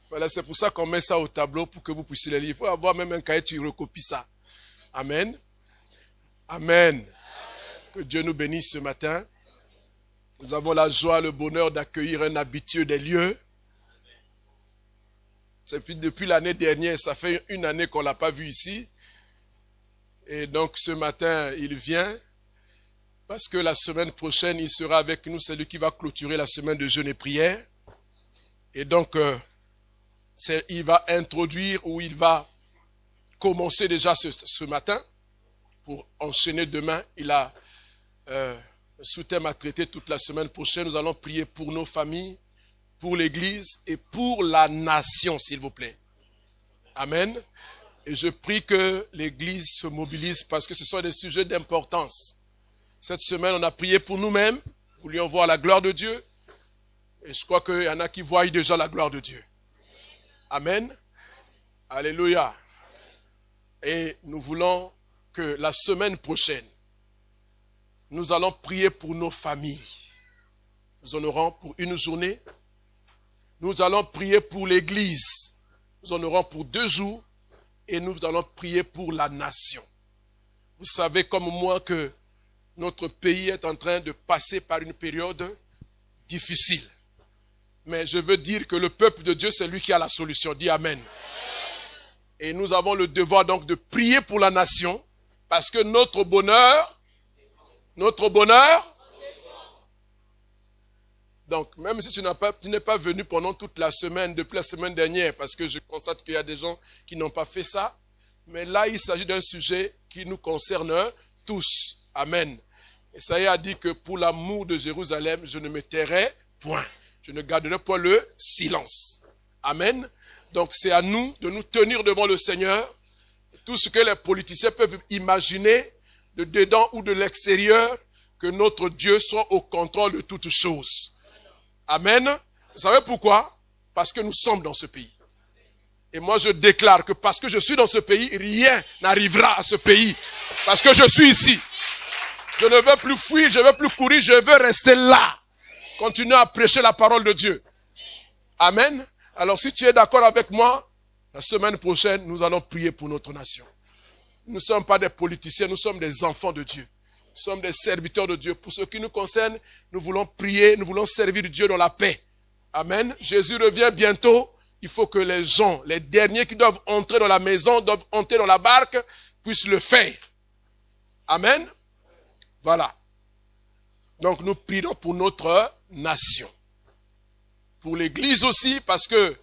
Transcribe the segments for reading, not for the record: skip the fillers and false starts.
Voilà, c'est pour ça qu'on met ça au tableau pour que vous puissiez les lire. Il faut avoir même un cahier, tu recopies ça. Amen. Amen. Que Dieu nous bénisse ce matin. Nous avons la joie, le bonheur d'accueillir un habitué des lieux. Depuis l'année dernière, ça fait une année qu'on ne l'a pas vu ici. Et donc ce matin, il vient parce que la semaine prochaine, il sera avec nous. C'est lui qui va clôturer la semaine de jeûne et prière. Et donc, il va introduire ou il va commencer déjà ce matin pour enchaîner demain. Il a un sous-thème à traiter toute la semaine prochaine. Nous allons prier pour nos familles, pour l'Église et pour la nation, s'il vous plaît. Amen. Et je prie que l'Église se mobilise parce que ce sont des sujets d'importance. Cette semaine, on a prié pour nous-mêmes. Nous voulions voir la gloire de Dieu. Et je crois qu'il y en a qui voient déjà la gloire de Dieu. Amen. Alléluia. Et nous voulons que la semaine prochaine, nous allons prier pour nos familles. Nous en aurons pour une journée. Nous allons prier pour l'Église. Nous en aurons pour 2 jours. Et nous allons prier pour la nation. Vous savez comme moi que notre pays est en train de passer par une période difficile. Mais je veux dire que le peuple de Dieu, c'est lui qui a la solution. Dis Amen. Et nous avons le devoir donc de prier pour la nation. Parce que notre bonheur, donc même si tu n'es pas venu pendant toute la semaine, depuis la semaine dernière, parce que je constate qu'il y a des gens qui n'ont pas fait ça, mais là il s'agit d'un sujet qui nous concerne tous. Amen. Esaïe a dit que pour l'amour de Jérusalem, je ne me tairai point. Je ne garderai point le silence. Amen. Donc c'est à nous de nous tenir devant le Seigneur. Tout ce que les politiciens peuvent imaginer, de dedans ou de l'extérieur, que notre Dieu soit au contrôle de toutes choses. Amen. Vous savez pourquoi? Parce que nous sommes dans ce pays. Et moi je déclare que parce que je suis dans ce pays, rien n'arrivera à ce pays. Parce que je suis ici. Je ne veux plus fuir, je ne veux plus courir, je veux rester là. Continuer à prêcher la parole de Dieu. Amen. Alors si tu es d'accord avec moi, la semaine prochaine, nous allons prier pour notre nation. Nous ne sommes pas des politiciens, nous sommes des enfants de Dieu. Nous sommes des serviteurs de Dieu. Pour ce qui nous concerne, nous voulons prier, nous voulons servir Dieu dans la paix. Amen. Jésus revient bientôt. Il faut que les gens, les derniers qui doivent entrer dans la maison, doivent entrer dans la barque, puissent le faire. Amen. Voilà. Donc nous prions pour notre nation. Pour l'Église aussi, parce que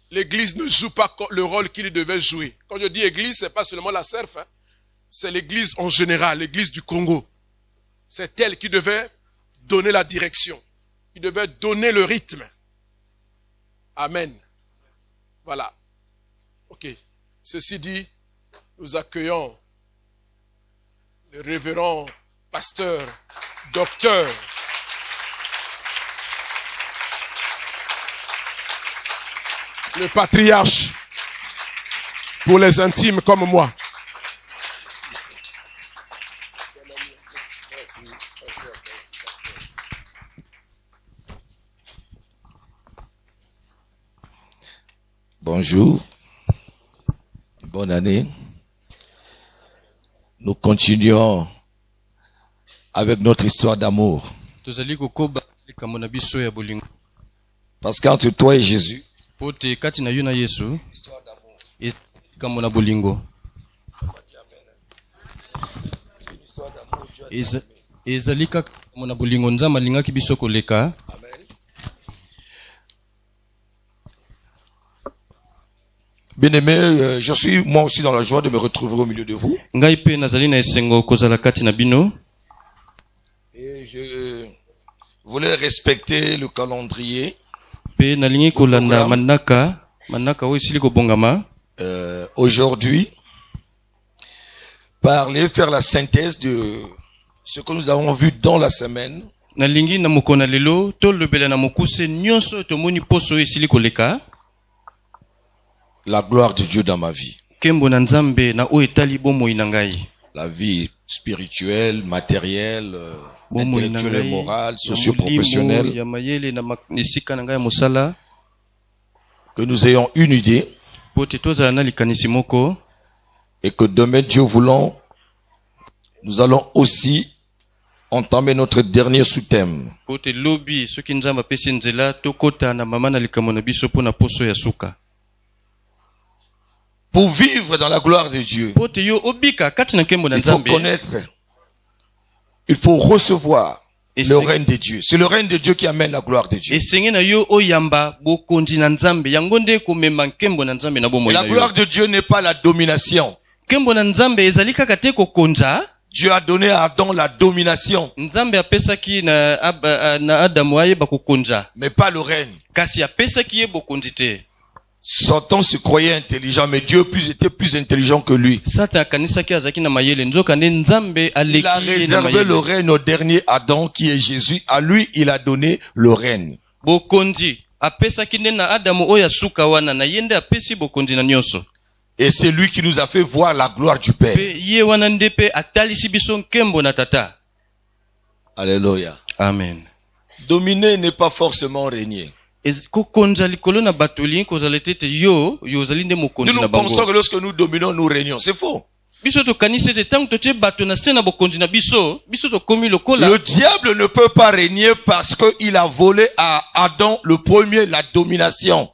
l'Église ne joue pas le rôle qu'il devait jouer. Quand je dis Église, ce n'est pas seulement la CERF, hein. C'est l'Église en général, l'Église du Congo. C'est elle qui devait donner la direction, qui devait donner le rythme. Amen. Voilà. Ok. Ceci dit, nous accueillons le révérend pasteur, docteur, le patriarche pour les intimes comme moi. Bonjour, bonne année. Nous continuons avec notre histoire d'amour. Parce qu'entre toi et Jésus, histoire d'amour. Bien-aimé, je suis moi aussi dans la joie de me retrouver au milieu de vous. Et je voulais respecter le calendrier. Aujourd'hui, faire la synthèse de ce que nous avons vu dans la semaine. La gloire de Dieu dans ma vie. La vie spirituelle, matérielle, intellectuelle et morale, socio-professionnelle. que nous ayons une idée pote tozala na likanisi moko et que demain, Dieu voulant, nous allons aussi entamer notre dernier sous-thème. pote lobi soki nzambe apesi nzela tokota na mama na likambo na biso mpona poso ya suka. Pour vivre dans la gloire de Dieu, pote yo obika kati na nkembo na il faut nzambe connaître, il faut recevoir Et le c'est- règne de Dieu. C'est le règne de Dieu qui amène la gloire de Dieu. esenge na yo oyamba bokonzi na nzambe yango nde komema nkembo na nzambe na Et bomoi la na yo. gloire de Dieu n'est pas la domination. nkembo na nzambe ezali kaka te kokonza. Dieu a donné à Adam la domination, nzambe apesaki na adamu ayeba kokonza mais pas le règne. kasi apesaki ye bokonzi te. Satan se croyait intelligent, mais Dieu était plus intelligent que lui. satan akanisaki azalaki na mayele nzoka nde nzambe Il a aleki ye na réservé le mayele. règne au dernier Adam qui est Jésus. À lui, il a donné le règne. bokonzi apesaki nde na adamu oyo asuka wana na ye nde apesi bokonzi na nyonso. Et c'est lui qui nous a fait voir la gloire du Père. pe ye wana nde pe atalisi biso nkembo na tata. Alléluia. Amen. Dominer n'est pas forcément régner. kokonza likolo na bato olingi kozala ete yo ozali nde Nous mokonzi nous na pensons bango. que lorsque nous dominons, nous régnons. C'est faux. biso tokanisi ete ntango totie bato na se na bokonzi na biso biso tokomi lokola. Le diable ne peut pas régner parce qu'il a volé à Adam le premier la domination.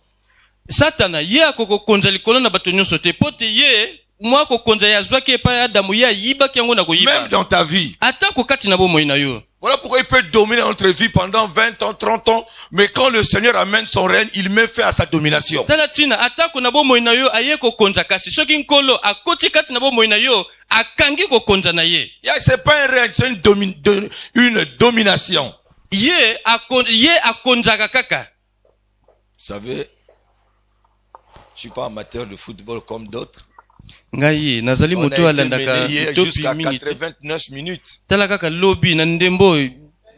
satana ye akokokonza likolo na bato nyonso te po te ye mwa kokonza ye azwaki epai ya adamu ye ayibaki yango na Même koyiba dans ta vie. atako kati na bomoi na yo. Voilà pourquoi il peut dominer notre vie pendant 20 ans, 30 ans. Mais quand le Seigneur amène son règne, il met fin à sa domination. tala tina atako na bomoi na yo aye kokonza kasi soki nkolo akoti kati na bomoi na yo akangi kokonza na ye. C'est pas un règne, c'est une domination. ye akonzaka kaka. Vous savez, je suis pas amateur de football comme d'autres. ngai nazali On moto a été alandaka mené hier topi jusqu'à mingi te. 89 minutes. tala kaka lobi na ndembo oyo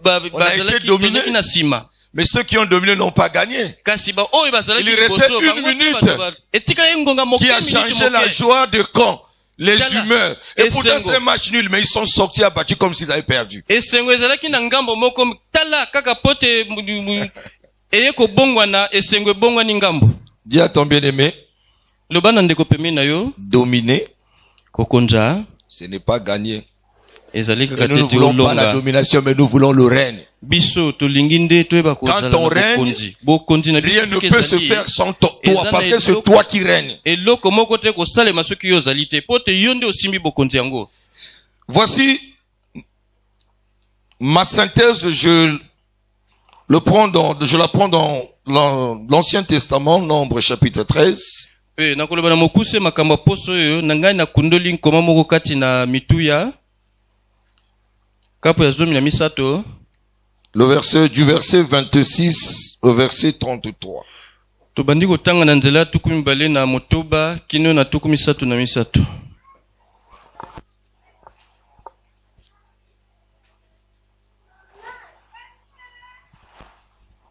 On a été dominé. bazalaki na nsima Mais ceux qui ont dominé n'ont pas gagné. kasi oyo bazalaki Il restait liboso, une bango mpe minute. bato etikala ye ngonga moke Qui a minute changé la moke. joie de camp, les Tala. humeurs. Et pourtant Esengo. c'est un match nul, mais ils sont sortis abattus comme s'ils avaient perdu. esengo ezalaki na ngambo moko tala kaka pote eye kobongwana esengo ebongwani ngambo. Dis à ton bien-aimé, loba na ndeko pembeni na yo dominer, kokonza ce n'est pas gagner. ezali Et kaka nous ne tete voulons pas la olonga domination, mais nous voulons le règne. biso tolingi nde toyeba kozala Quand on na règne, bokonzi na biso Rien ne soki peut se ezali faire sans toi, Ezana parce que c'est eloko- toi qui règnes. eloko moko te kosalema soki yo ozali te po te yo nde osimbi bokonzi yango. Voici ma synthèse, je la prends dans l'Ancien Testament, Nombre chapitre 13. pe nakoloba na mokuse makambo ya poso oyo na ngai nakundoli nkoma moko kati na mituya kapo ya 13. Du verset 26 au verset 33. tobandi kotanga na nzela ya 20 na motoba kino na 33.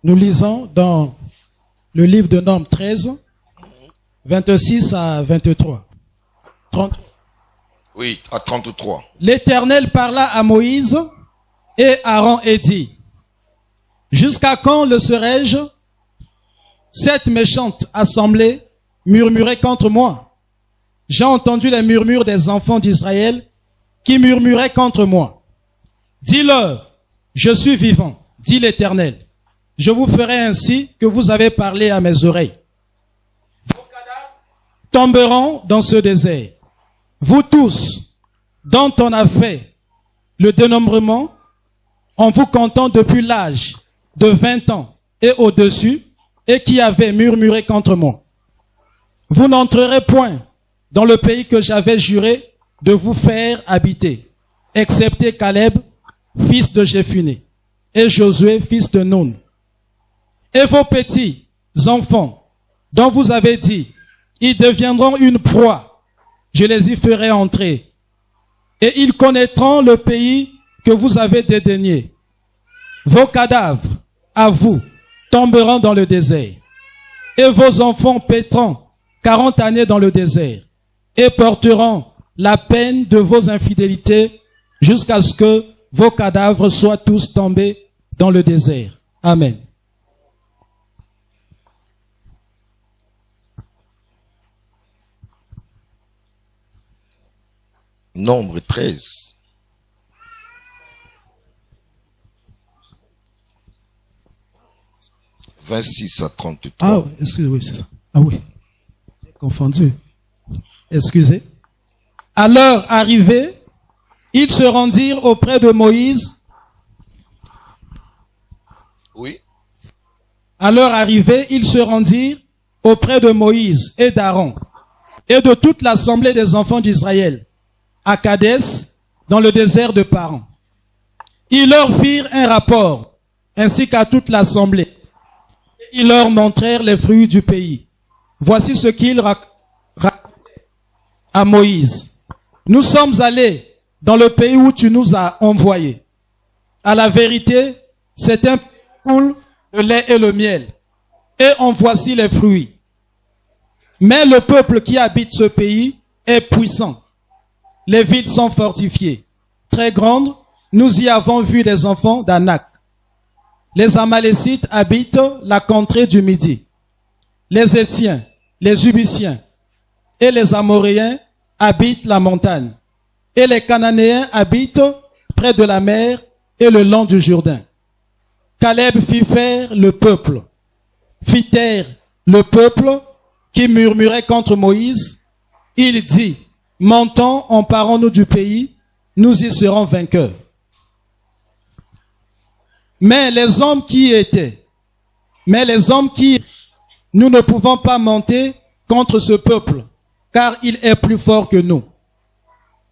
Nous lisons dans le livre de Nombres 13, 26 à 23. 30. Oui, à 33. L'Éternel parla à Moïse et Aaron et dit, jusqu'à quand le serai-je? Cette méchante assemblée murmurait contre moi. J'ai entendu les murmures des enfants d'Israël qui murmuraient contre moi. Dis-leur, je suis vivant, dit l'Éternel. Je vous ferai ainsi que vous avez parlé à mes oreilles. Vos cadavres tomberont dans ce désert. Vous tous, dont on a fait le dénombrement, en vous comptant depuis l'âge de 20 ans et au-dessus, et qui avez murmuré contre moi. Vous n'entrerez point dans le pays que j'avais juré de vous faire habiter, excepté Caleb, fils de Jéphuné, et Josué, fils de Nun. Et vos petits enfants, dont vous avez dit, ils deviendront une proie, je les y ferai entrer, et ils connaîtront le pays que vous avez dédaigné. Vos cadavres, à vous, tomberont dans le désert, et vos enfants paîtront 40 années dans le désert, et porteront la peine de vos infidélités jusqu'à ce que vos cadavres soient tous tombés dans le désert. Amen. Nombre 13. « 26 à 33. Ah, oui, excusez, oui, c'est ça. Ah oui, j'ai confondu. Excusez. À leur arrivée, ils se rendirent auprès de Moïse. Oui. À leur arrivée, ils se rendirent auprès de Moïse et d'Aaron et de toute l'assemblée des enfants d'Israël à Kadès, dans le désert de Paran. Ils leur firent un rapport, ainsi qu'à toute l'assemblée. Ils leur montrèrent les fruits du pays. Voici ce qu'ils racontaient à Moïse. Nous sommes allés dans le pays où tu nous as envoyés. À la vérité, c'est un pays où coule le lait et le miel. Et en voici les fruits. Mais le peuple qui habite ce pays est puissant. Les villes sont fortifiées, très grandes. Nous y avons vu des enfants d'Anak. Les Amalécites habitent la contrée du Midi. Les Étiens, les Ubusiens et les Amoréens habitent la montagne. Et les Cananéens habitent près de la mer et le long du Jourdain. Caleb fit faire le peuple, fit taire le peuple qui murmurait contre Moïse. Il dit, montons, emparons-nous du pays, nous y serons vainqueurs. Mais les hommes qui, nous ne pouvons pas monter contre ce peuple, car il est plus fort que nous.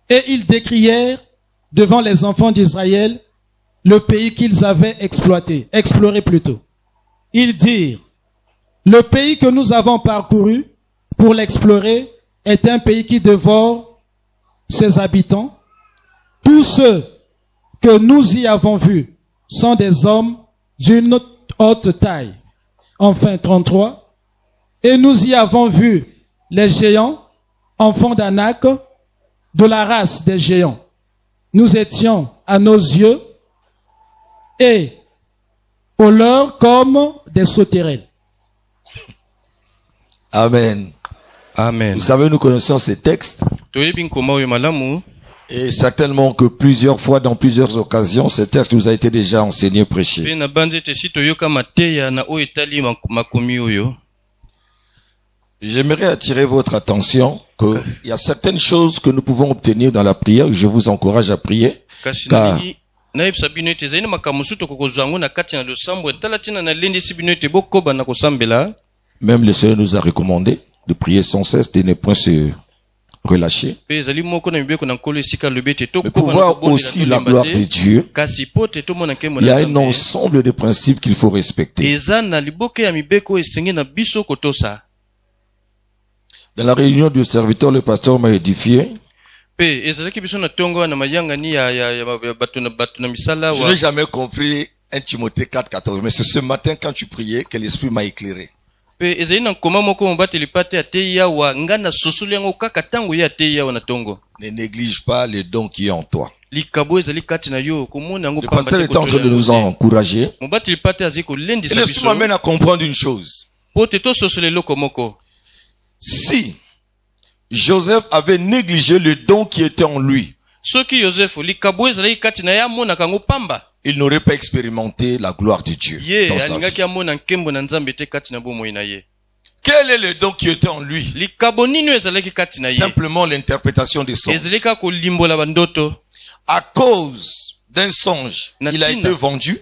Et ils décrièrent devant les enfants d'Israël le pays qu'ils avaient exploré plutôt. Ils dirent, le pays que nous avons parcouru pour l'explorer est un pays qui dévore ses habitants. Tous ceux que nous y avons vus sont des hommes d'une haute taille. Enfin, 33. Et nous y avons vu les géants, enfants d'Anak, de la race des géants. Nous étions à nos yeux et au leur comme des sauterelles. Amen. Amen. Vous savez, nous connaissons ces textes. Et certainement que plusieurs fois, dans plusieurs occasions, ces textes nous a été déjà enseigné, prêché. J'aimerais attirer votre attention qu'il y a certaines choses que nous pouvons obtenir dans la prière. Je vous encourage à prier. Car même le Seigneur nous a recommandé de prier sans cesse, de ne point se relâcher. Mais pour voir aussi la gloire de Dieu, il y a un ensemble de principes qu'il faut respecter. Dans la réunion du serviteur, le pasteur m'a édifié. Je n'ai jamais compris 1 Timothée 4,14, mais c'est ce matin quand tu priais que l'Esprit m'a éclairé. Ne néglige pas les dons qui est en toi. Le pasteur est en train de nous encourager. Et l'Esprit m'amène à comprendre une chose. Si Joseph avait négligé le don qui était en lui, il n'aurait pas expérimenté la gloire de Dieu dans sa vie. Quel est le don qui était en lui? Simplement l'interprétation des songes. À cause d'un songe, il a été vendu.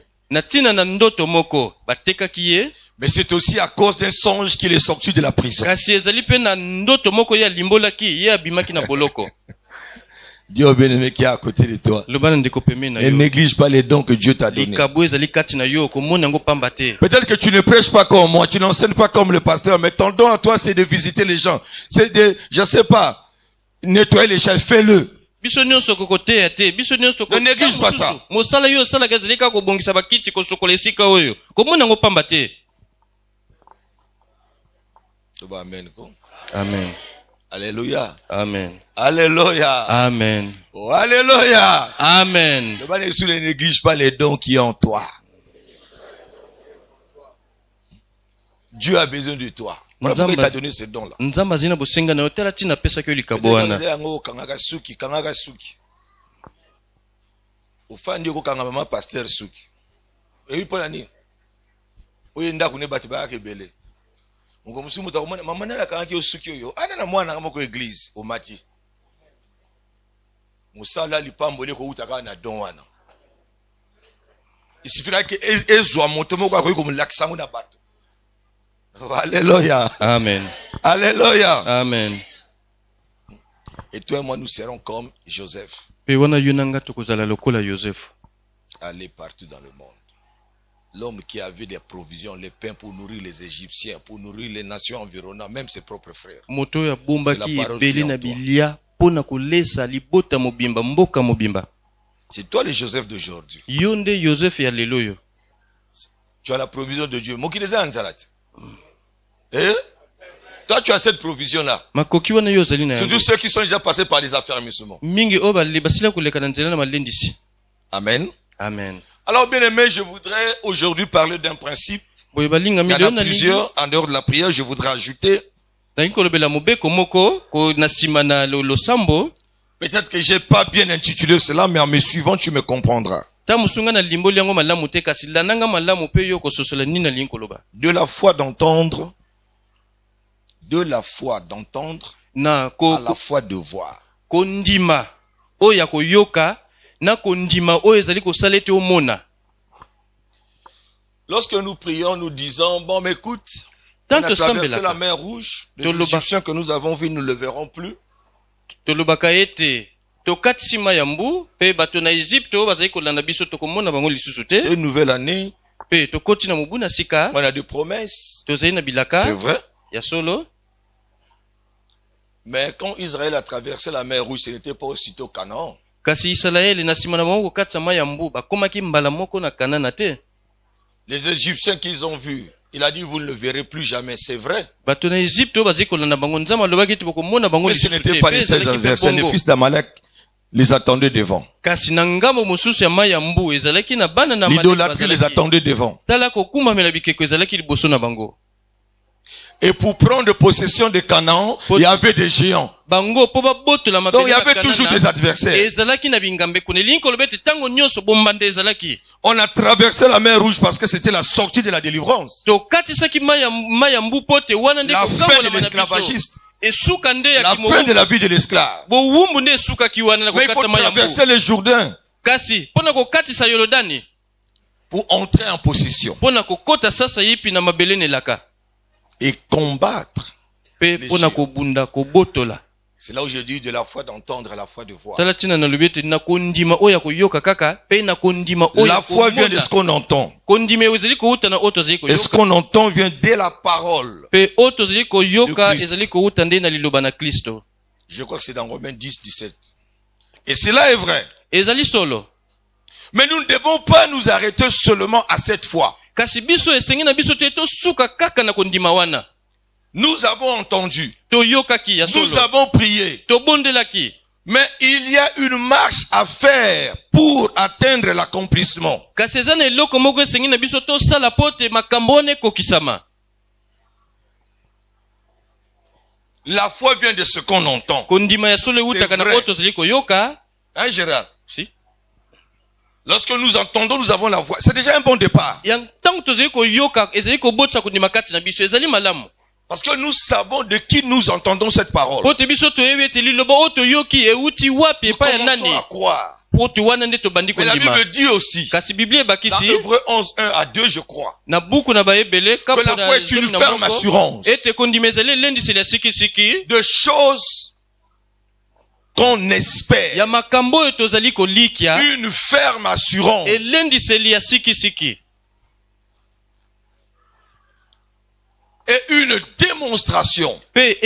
Mais c'est aussi à cause d'un songe qu'il est sorti de la prison. Dieu bien-aimé qui est à côté de toi. Ne néglige pas les dons que Dieu t'a donnés. Peut-être que tu ne prêches pas comme moi, tu n'enseignes pas comme le pasteur, mais ton don à toi c'est de visiter les gens. C'est de, je sais pas, nettoyer les chaises, fais-le. Ne néglige pas ça. Amen. Amen. Alléluia. Amen. Alléluia. Amen. Oh, alléluia. Amen. Ne néglige pas les dons qui sont en toi. Dieu a besoin de toi. Voilà pourquoi il t'a donné ce don-là. Nzamba zina bosenga na hotela tina pesa ke likabo wana. Kangaka suki. Ofandi ko kanga mama pasteur suki. Et puis pour nini? Oye ndako ne bati ba kebele. Ngo musimu ta komana mama na kanga ki suki yo. Ana na mwana ngamo ko église o mati. Musala lipambole ko utaka na don wana. Il suffira que ezwa motomo kwa ko mulakisa ngona bato. Alléluia. Amen. Alléluia. Amen. Et toi et moi nous serons comme Joseph. Pe wana yunanga tokozala lokola Joseph. Aller partout dans le monde. L'homme qui avait des provisions, les pains pour nourrir les Égyptiens, pour nourrir les nations environnantes, même ses propres frères. Moto ya bomba ki ebeli na bilia pona kolesa libota mobimba mboka mobimba. C'est toi le Joseph d'aujourd'hui. Yonde Joseph ya lelo yo. Tu as la provision de Dieu. Moki déjà anzalat. Eh? Toi tu as cette provision là. Makoki wana yo zali na yango. Surtout ceux qui sont déjà passés par les affermissements. Mingi oba libasila koleka na nzela na malendisi. Amen. Amen. Alors bien aimé, je voudrais aujourd'hui parler d'un principe. Il y en a plusieurs, en dehors de la prière, je voudrais ajouter. Peut-être que j'ai pas bien intitulé cela, mais en me suivant, tu me comprendras. De la foi d'entendre, à la foi de voir. Lorsque nous prions, nous disons, bon, mais écoute, on a traversé la mer Rouge, les Égyptiens que nous avons vus, nous ne le verrons plus. C'est une nouvelle année. On a des promesses. C'est vrai. Mais quand Israël a traversé la mer Rouge, ce n'était pas aussitôt Canaan. Les Égyptiens qu'ils ont vus, il a dit vous ne le verrez plus jamais, c'est vrai. Mais ce n'était pas les seuls adversaires, les fils d'Amalek les attendaient devant. L'idolâtrie les attendait devant. Et pour prendre possession de Canaan, il y avait des géants. Donc il y avait toujours des adversaires. On a traversé la mer Rouge parce que c'était la sortie de la délivrance. La fin de l'esclavagiste. La fin de la vie de l'esclave. Mais il faut traverser le Jourdain pour entrer en possession et combattre. C'est là où je dis de la foi d'entendre à la foi de voir. La foi vient de ce qu'on entend. Et ce qu'on entend vient de la parole de Christ. Je crois que c'est dans Romains 10, 17. Et cela est vrai. Mais nous ne devons pas nous arrêter seulement à cette foi. Nous avons entendu. Nous avons prié. Mais il y a une marche à faire pour atteindre l'accomplissement. La foi vient de ce qu'on entend. C'est vrai. Hein, Gérard? Si. Lorsque nous entendons, nous avons la voix. C'est déjà un bon départ. Parce que nous savons de qui nous entendons cette parole. Nous commençons à croire. Mais la Bible dit aussi, dans Hébreux 11, 1 à 2, je crois, que la foi est une ferme assurance de choses qu'on espère. Une ferme assurance. Et une démonstration de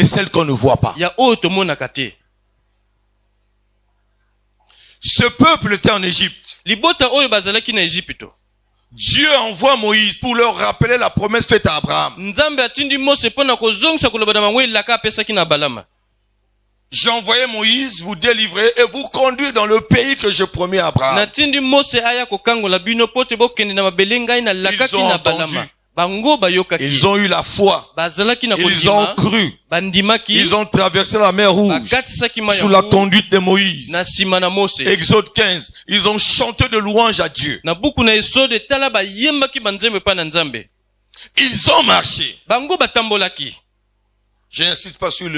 celle qu'on ne voit pas. Ce peuple était en Égypte. Dieu envoie Moïse pour leur rappeler la promesse faite à Abraham. J'ai envoyé Moïse vous délivrer et vous conduire dans le pays que je promets à Abraham. Ils ont entendu. bango bayokaki Ils ont eu la foi. bazalaki na Ils ont kondima cru. bandimaki Ils ont traversé la mer Rouge bakatisaki mai sous la yango conduite de Moïse. na nsima na Mose Exode 15. Ils ont chanté de louange à Dieu. na buku na Esode tala bayembaki banzembe pa na Nzambe Ils ont marché. bango batambolaki. Je n'insiste pas sur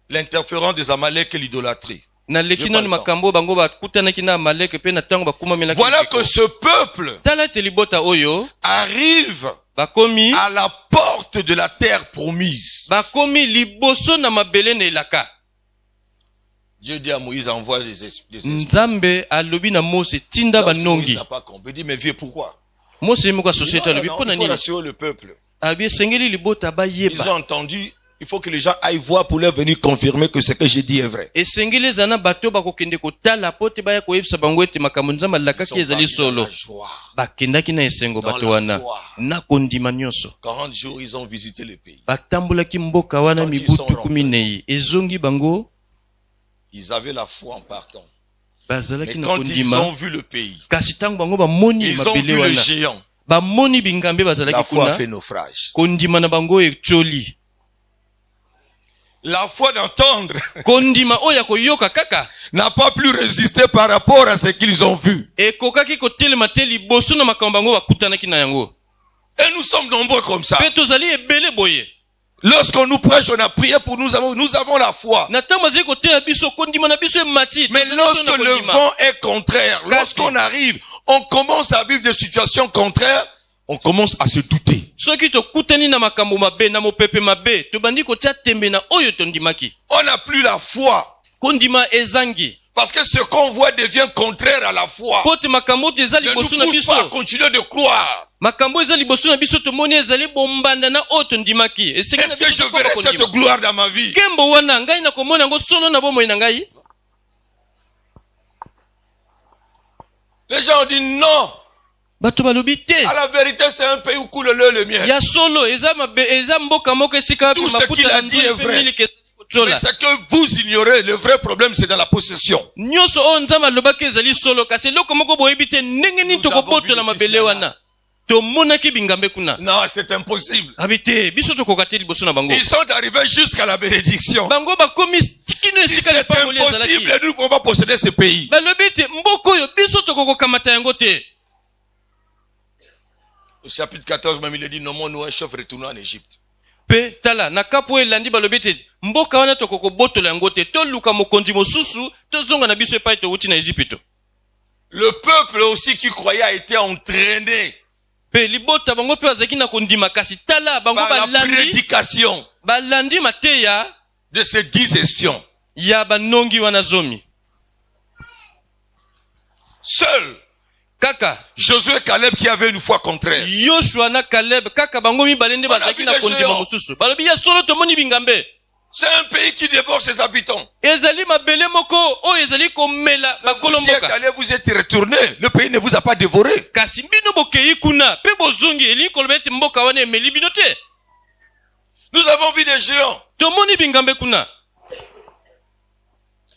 l'interférence des Amalek et l'idolâtrie. na leki nani makambo bango bakutanaki na Amalek pe na tango bakumamelaki Voilà que ce peuple tala ete libota oyo arrive bakomi à la porte de la terre promise. bakomi liboso na mabele na elaka. Dieu dit à Moïse, envoie des esprits. Nzambe alobi na Mose tinda Moïse banongi. n'a pas compris. Il dit, mais vieux, pourquoi? Mose moko société alobi Non, pona il faut nini rassurer le peuple. abi sengeli libota Ils bayeba ont entendu, il faut que les gens aillent voir pour leur venir confirmer que ce que j'ai dit est vrai. esengeli zana bato bakokende kotala pote baya koyebisa bango ete makambo Nzambe Ils alakaki sont ezali partis dans solo la joie. bakendaki na esengo Dans bato la wana foi. na kondima nyonso 40 jours, ils ont visité le pays. batambolaki mboka wana Quand ils mibutu sont rentrés. 14 ezongi bango Ils avaient la foi en partant. Mais bazalaki na quand ils kondima ont vu le pays, kasi ntango bango bamoni ils ont mabele vu le wana géant. bamoni bingambe La bazalaki foi a kuna fait naufrage. kondima na bango echoli La foi d'entendre kondima oyo ya koyoka kaka n'a pas pu résister par rapport à ce qu'ils ont vu. ekokaki kotelema te liboso na makambo bango bakutanaki na yango Et nous sommes nombreux comme ça. mpe tozali ebele boye Lorsqu'on nous prêche, on a prié pour nous avons la foi. na ntango bazali koteya biso kondima na biso emati Mais tozali biso lorsque na le kondima. vent est contraire, lorsqu'on arrive, on commence à vivre des situations contraires, on commence à se douter. soki tokutani na makambo mabe na mopepe mabe tobandi kotia tembe na oyo tondimaki On n'a plus la foi. kondima ezangi Parce que ce qu'on voit devient contraire à la foi. po te makambo oyo eza Ne nous liboso na pousse pas à biso continuer de croire. makambo eza liboso na biso tomoni ezali bombanda na oyo tondimaki esengi na Est-ce que je biso tokoma verrai cette kondima gloire dans ma vie? nkembo wana ngai nakomona yango solo na bomoi na ngai Les gens ont dit non. bato balobi te À la vérité, c'est un pays où coule le lait et le miel. ya solo eza mboka moko esika wapi Tout ce qu'il mafuta a na dit nzoi est mpe vrai. miliki ezali Mais kocola c'est que vous ignorez, le vrai problème c'est dans la possession. nyonso oyo Nzambe alobaki ezali solo kasi eloko moko boyebi te ndenge nini Nous avons tokobotola vu mabele le wana tomonaki bingambe kuna Non, c'est impossible. abi te biso tokoka te liboso na bango Ils sont arrivés jusqu'à la bénédiction. bango bakomi kino Si esika c'est lipangoli impossible, ezalaki nous ne pouvons pas posséder ce pays. balobi te mboka oyo biso tokokokamata yango te. Au chapitre 14, même il est dit, nommons-nous un chef retournant en Égypte. Pe tala na kapo elandi balobi te mboka wana tokokobotola yango te toluka mokonzi mosusu tozonga na biso epai towuti na Ejipito. Le peuple aussi qui croyait a été entraîné Pe libota bango pe azaki na kondima kasi tala bango par la prédication balandi mateya de ces 10 espions. ya banongi wana zomi. Seul Kaka Josué et Caleb qui avaient une foi contraire. Yoshua na Caleb kaka bango mibale nde bazaki na kondima mosusu balobi ya solo tomoni bingambe. C'est un pays qui dévore ses habitants. Ezali mabele moko oyo ezali komela bakolo Josué et mboka Caleb, vous êtes retournés. Le pays ne vous a pas dévoré. kasi bino bokei kuna pe bozongi elingi koloba ete mboka wana emeli bino te. Nous avons vu des géants. Tomoni bingambe kuna.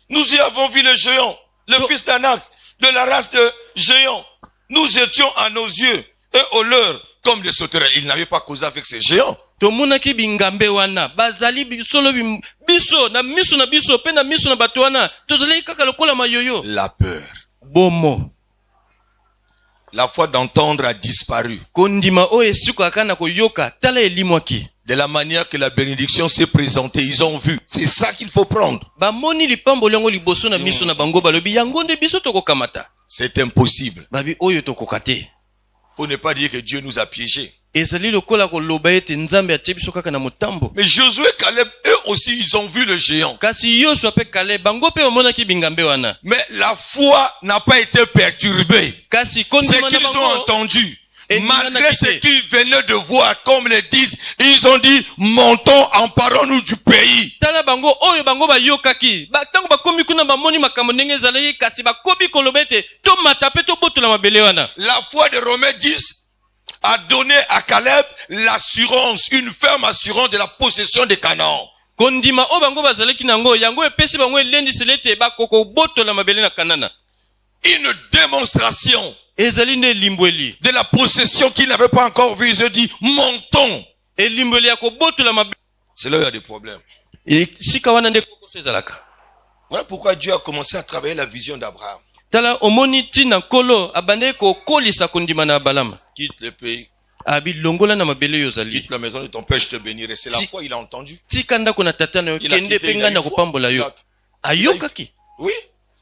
Nous y avons vu les géants. Le fils d'Anak, de la race de géants. Nous étions à nos yeux et aux leurs comme des sauterelles. Ils n'avaient pas causé avec ces géants. Tomonaki bingambe wana bazali solo biso na miso na biso pe na miso na bato wana tozali kaka lokola mayoyo. La peur. Bomo. La foi d'entendre a disparu. Kondima oyo esukaka na koyoka tala elimwaki. De la manière que la bénédiction s'est présentée, ils ont vu. C'est ça qu'il faut prendre. Bamoni lipambo yango liboso na miso na bango balobi yango nde biso tokokamata. C'est impossible. Babi oyo tokokate. Pour ne pas dire que Dieu nous a piégés. Ezali lokola koloba ete Nzambe atie biso kaka na motambo. Mais Josué et Caleb, eux aussi, ils ont vu le géant. Kasi Yoshua pe Caleb bango pe omonaki bingambe wana. Mais la foi n'a pas été perturbée. Kasi Ce kondima na qu'ils ont bango entendu, Et malgré ce Nana qu'ils venaient de voir, comme les disent, ils ont dit, montons, emparons-nous du pays. tala bango oyo bango bayokaki tango bakomi kuna bamoni makambo ndenge ezalaki kasi bakomi koloba ete tomata pe tobotola mabele wana. La foi de Romains 10 a donné à Caleb l'assurance, une ferme assurance de la possession de Canaan. Kondima o bango bazalaki nango yango epesi bango elendiseli ete bakoko botola mabele na Kanana. une démonstration ezali nde limbweli de la possession qu'ils n'avaient pas encore vue. Ils ont dit, montons. elimbweli ya kobotola mabele C'est là où il y a des problèmes. sika wana nde kokoso ezalaka. Voilà pourquoi Dieu a commencé à travailler la vision d'Abraham. Tala omoni tina nkolo abande kokolisa kondima na balama Quitte le pays, abilongola na mabele yo zali quitte la maison de ton père, je te bénirai. C'est la foi, il a entendu. tika ndako na tata na yo Il a kende quitté, pe il a nga na eu foi. kopambola yo ayokaki Oui.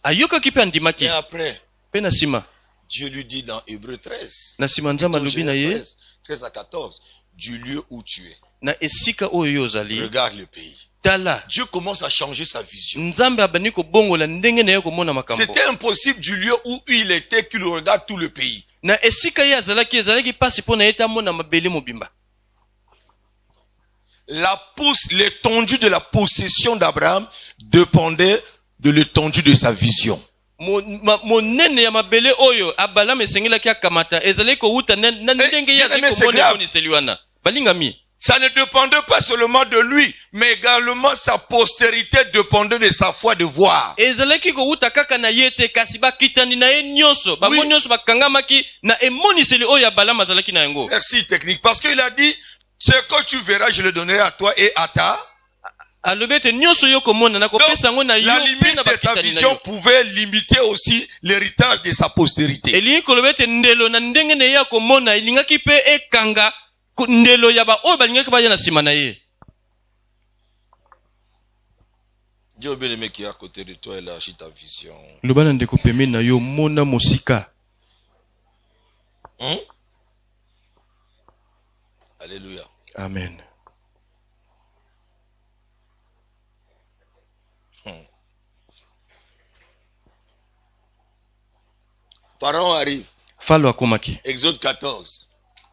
ayokaki pe andimaki Et après, pe na nsima Dieu lui dit dans Hébreu 13, na nsima nzambe alobi na ye 13 à 14, du lieu où tu es. na esika oyo yo ozali Regarde le pays. tala Dieu commence à changer sa vision. nzambe abandi kobongola ndenge na ye komona makambo C'était impossible du lieu où il était qu'il regarde tout le pays. na esika ye azalaki ezalaki mpasi mpo na ye te amona mabele mobimba. L'étendue de la possession d'Abraham dépendait de l'étendue de sa vision. monene ya mabele oyo abalama esengelaki akamata ezalaki kowuta na ndenge ye azalaki komona ekoniseli wana balingami. Ça ne dépendait pas seulement de lui, mais également sa postérité dépendait de sa foi de voir. ezalaki kowuta kaka na ye te kasi bakitani na ye nyonso bango nyonso bakangamaki na emoniseli oyo abalama azalaki na yango. Merci technique. Parce qu'il a dit, ce que tu verras, je le donnerai à toi et à ta. alobi ete nyonso yo komona na kopesa yango na yo La mpe limite na de sa bakitani na vision yo. pouvait limiter aussi l'héritage de sa postérité. elingi koloba ete ndelo na ndenge na ye ya komona elingaki mpe ekanga ndelo ya baoyo balingaki baya na nsima na ye. Dieu bien-aimé qui est à côté de toi, élargit ta vision. loba na ndeko pembeni na yo mona mosika. Alléluia. Amen. Pharaon arrive. falo akomaki Exode 14.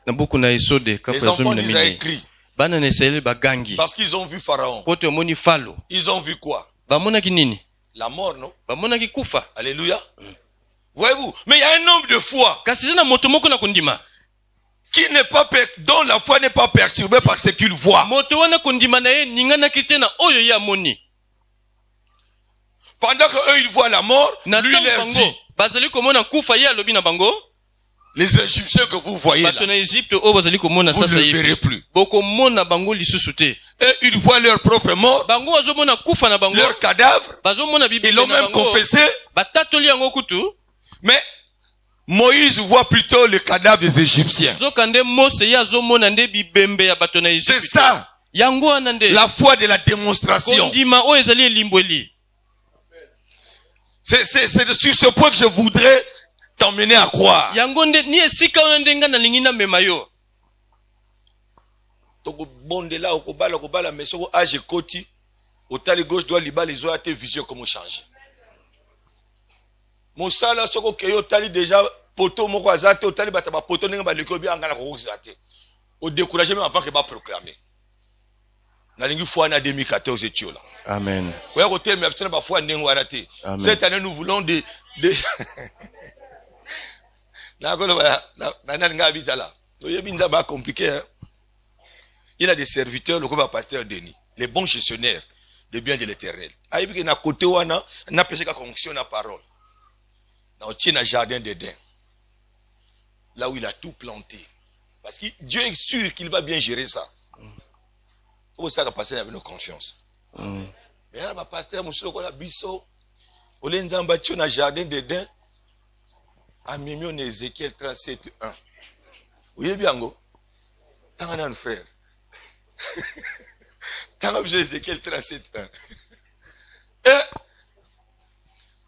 na buku na esode kapo Les ya enfants zomi na d'Israël minei crient. bana na israeli bagangi Parce qu'ils ont vu Pharaon. po te omoni falo Ils ont vu quoi? bamonaki nini? La mort, non? bamonaki kufa. Alléluia. Voyez-vous? Mais il y a un homme de foi kasi eza na moto moko na kondima qui n'est pas dont la foi n'est pas perturbée par ce qu'il voit. moto wana kondima na ye ninganaki te na oyo ye amoni. Pendant que eux ils voient la mort, na lui ntango leur bango dit, bazali komona kufa ye alobi na bango les Égyptiens que vous voyez bato là, na Egypte oyo bazali komona vous ne sasa le ye verrez plus. bokomona bango lisusu te. Et ils voient leur propre mort, bango bazomona kufa na bango leur cadavre, bazomona ils bibele l'ont na même bango confessé, batatoli yango kutu. mais Moïse voit plutôt le cadavre des Égyptiens. zoka nde mose ye azomona nde bibembe ya bato na C'est Egypte. ça, yango wana nde la foi de la démonstration. kondima oyo ezali elimbweli. C'est sur ce point que je voudrais t'emmener à croire. yango nde ni esika wana nde nga nalingi namema yo. Tokobondela okobala mais soko age ekoti otali gauche droite libala ezoya te vision comme change. Mosala soko keyo otali déjà poto moko aza te otali bata ba poto ndenge baleki obi angala kokokisa te. O décourager même avant que ba proclamer. Nalingi foi na 2014 etiola. Amen. Oya kote mais absena ba foi ndenge wana te. Amen. Cette année nous voulons de na kolo na nga habitala. Oyebi nzaba compliqué hein. Il a des serviteurs, le comme pasteur Denis, les bons gestionnaires des biens de l'Éternel. Aïe na côté wana na pese ka connexion na parole. Na au na jardin d'Éden. Là où il a tout planté. Parce que Dieu est sûr qu'il va bien gérer ça. Faut ça que pasteur avec nos confiance. Mais là ba pasteur musulo ko la biso olenzamba tio na jardin d'Éden. Amimio na Ézéchiel 37:1. Oyebi yango? Tanga na frère. Quand j'ai Ézéchiel 37:1.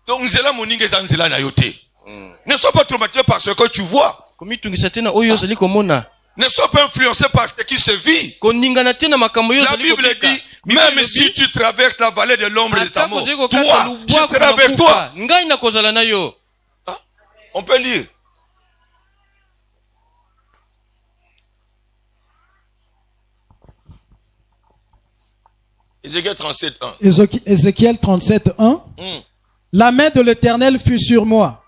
Donc, Nzela moninge za nzela na yote. Ne sois pas traumatisé par ce que tu vois. komitungisa te na oyo ozali komona. Ne sois pas influencé par ce qui se vit. koningana te na makambo oyo La ozali Bible kobika. dit, même si tu traverses la vallée de l'ombre de ta Atako mort, ozali kokata toi, lubwaku je serai na avec kufa, toi. ngai nakozala na yo. Ah, on peut lire. Ézéchiel 37:1. Ézéchiel 37:1. La main de l'Éternel fut sur moi,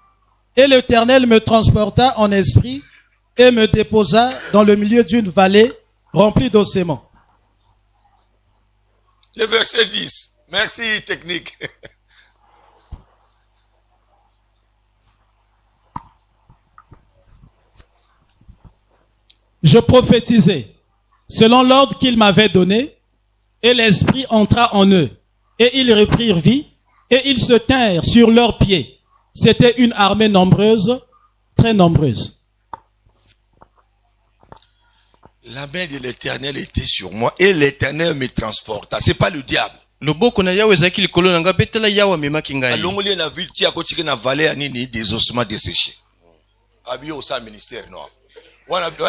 et l'Éternel me transporta en esprit et me déposa dans le milieu d'une vallée remplie d'ossements. Le verset 10. Merci, technique. je prophétisais selon l'ordre qu'il m'avait donné, et l'Esprit entra en eux, et ils reprirent vie, et ils se tinrent sur leurs pieds. C'était une armée nombreuse, très nombreuse. La main de l'Éternel était sur moi, et l'Éternel me transporta. C'est pas le diable. loboko na yawe ezalaki likolo na nga betela yawe amemaki ngai alongoli na ville tia kotiki na vallée ya nini des ossements desséchés abi au sein ministère non wana abi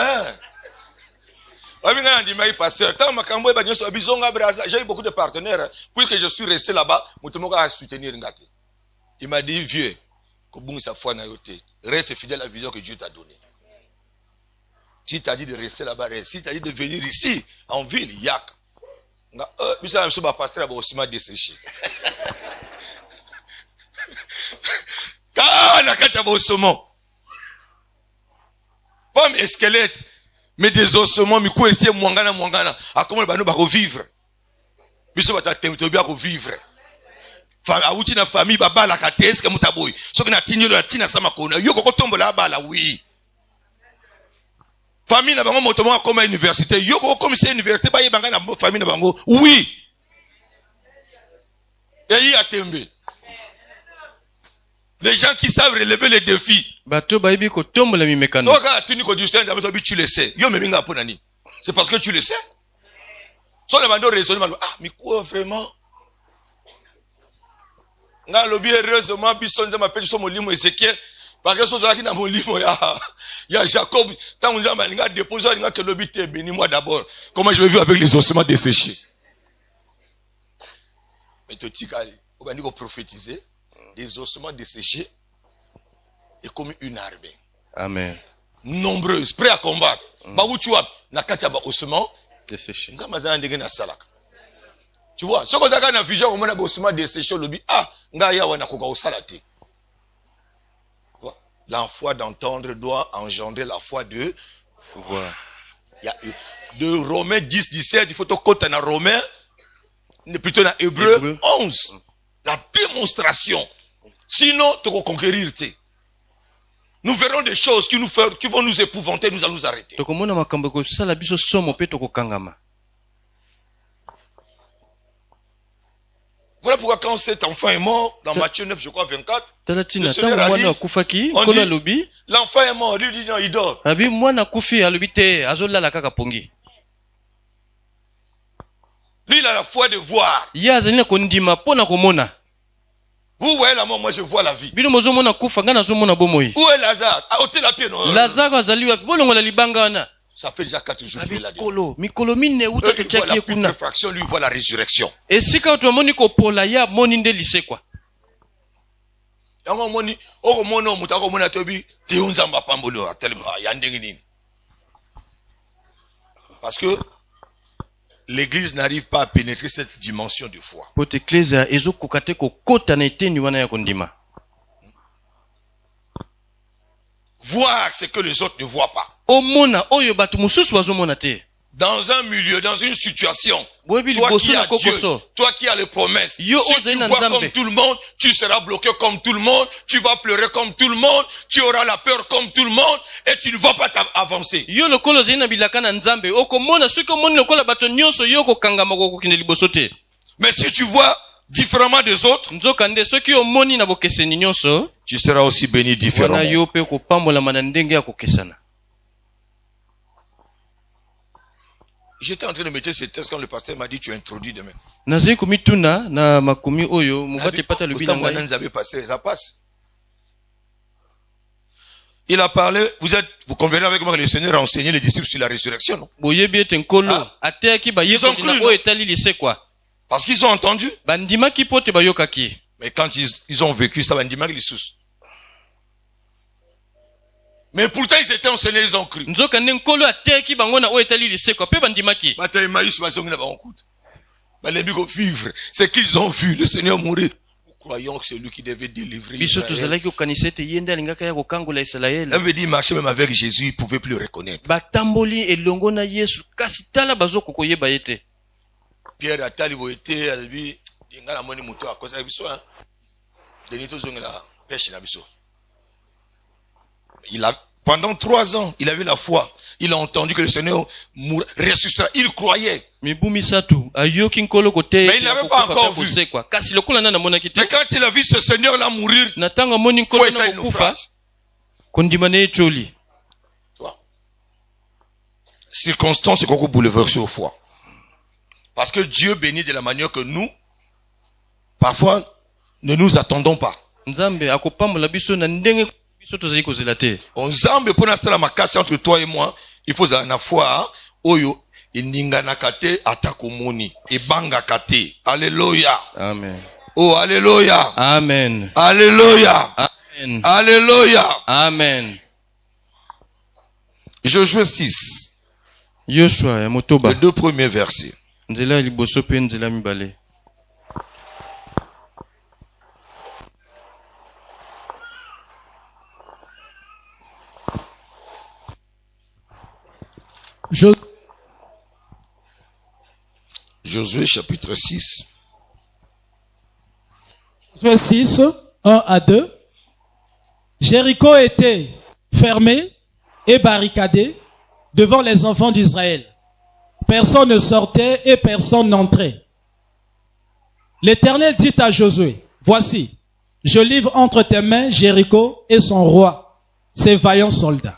nga ndimaki pasteur tant makambo ba nyoso abizonga braza j'ai eu beaucoup de partenaires puisque je suis resté là-bas mutumo ka soutenir ngati il m'a dit vieux kobungisa foi na yote reste fidèle à la vision que Dieu t'a donnée. Si tu as dit de rester là-bas, reste. Si tu as dit de venir ici en ville, yak. Bisa mso ba pasteur ba osima desséché. Ka na kata ba osimo. Pas mes squelettes, mais des ossements mi ko essayer mwangana. A comment ba no ba revivre. Bisa ba ta temto bia revivre. Auti na famille baba la kates ke mutaboy. Soki na tinyo la tina sama kona. Yo ko tombola bala oui. Famille na bango motomo comme université yo ko comme c'est université ba yebanga na famille na bango oui et y a tembe les gens qui savent relever les défis bato ba yebi ko tombola mi mekano to ka tuni ko distingue d'abord tu le sais yo me minga pona ni c'est parce que tu le sais so le bando raisonner mais quoi vraiment nga lobi heureusement biso nzama pe so molimo Ezekiel parce que so zaki na molimo ya Jacob, tant on a déposé, on a que l'obité bénis-moi d'abord. Comment je vais vivre avec les ossements desséchés? Mais tu as prophétiser des ossements desséchés et comme une armée. Amen. Nombreuse, prêts à combattre. Bah où tu as, na katia ba ossements desséchés. Tu vois, ce qu'on a dans vision, on a des ossements desséchés, l'obité, nga ya wana koka osalate. La foi d'entendre doit engendrer la foi de voir. Il y a de Romains 10, 17, il faut te côté dans Romains, plutôt dans Hébreu 11. La démonstration. Sinon, tu vas conquérir. Nous verrons des choses qui vont nous épouvanter, nous allons nous arrêter. Voilà pourquoi quand cet enfant est mort, dans Matthieu 9, je crois 24, le Seigneur a dit, on dit, l'enfant est mort, lui dit non, il dort. Lui, il a la foi de voir. Vous voyez la mort, moi je vois la vie. Où est Lazare? A ôté la pied, non? Ça fait déjà 4 jours qu'il est là-dedans. Il voit la putréfaction, lui il voit la résurrection. Et si quand tu moni ko pola ya moni nde lycée quoi. Yango moni oko mono mutako mona tobi te unzamba pambolo atelba ya ndengi nini. Parce que l'église n'arrive pas à pénétrer cette dimension de foi. Pour l'église ezo kokate ko kota na eteni wana ya kondima. Voir ce que les autres ne voient pas. Dans un milieu, dans une situation, toi qui as Dieu, toi qui as les promesses, si tu vois comme tout le monde, tu seras bloqué comme tout le monde, tu vas pleurer comme tout le monde, tu auras la peur comme tout le monde, et tu ne vas pas avancer. Mais si tu vois différemment des autres, tu seras aussi béni différemment. J'étais en train de mettre ce texte quand le pasteur m'a dit tu introduis demain. Ça passe. Il a parlé, vous convenez avec moi que le Seigneur a enseigné les disciples sur la résurrection, non? Ils ont cru, non? Parce qu'ils ont entendu. Mais quand ils ont vécu ça, ils sous. Mais pourtant ils étaient enseignés, ils ont cru. C'est qu'ils ont vu le Seigneur mourir. Nous croyons que c'est lui qui devait délivrer Israël. Ça veut dire marcher même avec Jésus, ils ne pouvaient plus le reconnaître. Pierre a tali boité, a dit, il y a moni muto à cause de ça. Denito zongela pêche na biso. Il a Pendant 3 ans, il avait la foi. Il a entendu que le Seigneur ressuscitera. Il croyait. Mais il n'avait pas encore vu. Mais quand il a vu ce Seigneur-là mourir, foi et ça, il nous frappe. Circonstance, c'est qu'on bouleverse au foi. Parce que Dieu bénit de la manière que nous, parfois, ne nous attendons pas. On zambe pour l'instant la makasi entre toi et moi, il faut la foi oyo iningana kate atakomoni et banga kate. Alléluia. Amen. Oh alléluia. Amen. Alléluia. Amen. Alléluia. Amen. Josué 6. Yoshua ya motoba. Les 2 premiers versets. Nzela liboso pe nzela mibale. Josué chapitre 6. Josué 6, 1 à 2. Jéricho était fermé et barricadé devant les enfants d'Israël. Personne ne sortait et personne n'entrait. L'Éternel dit à Josué, voici, je livre entre tes mains Jéricho et son roi, ses vaillants soldats.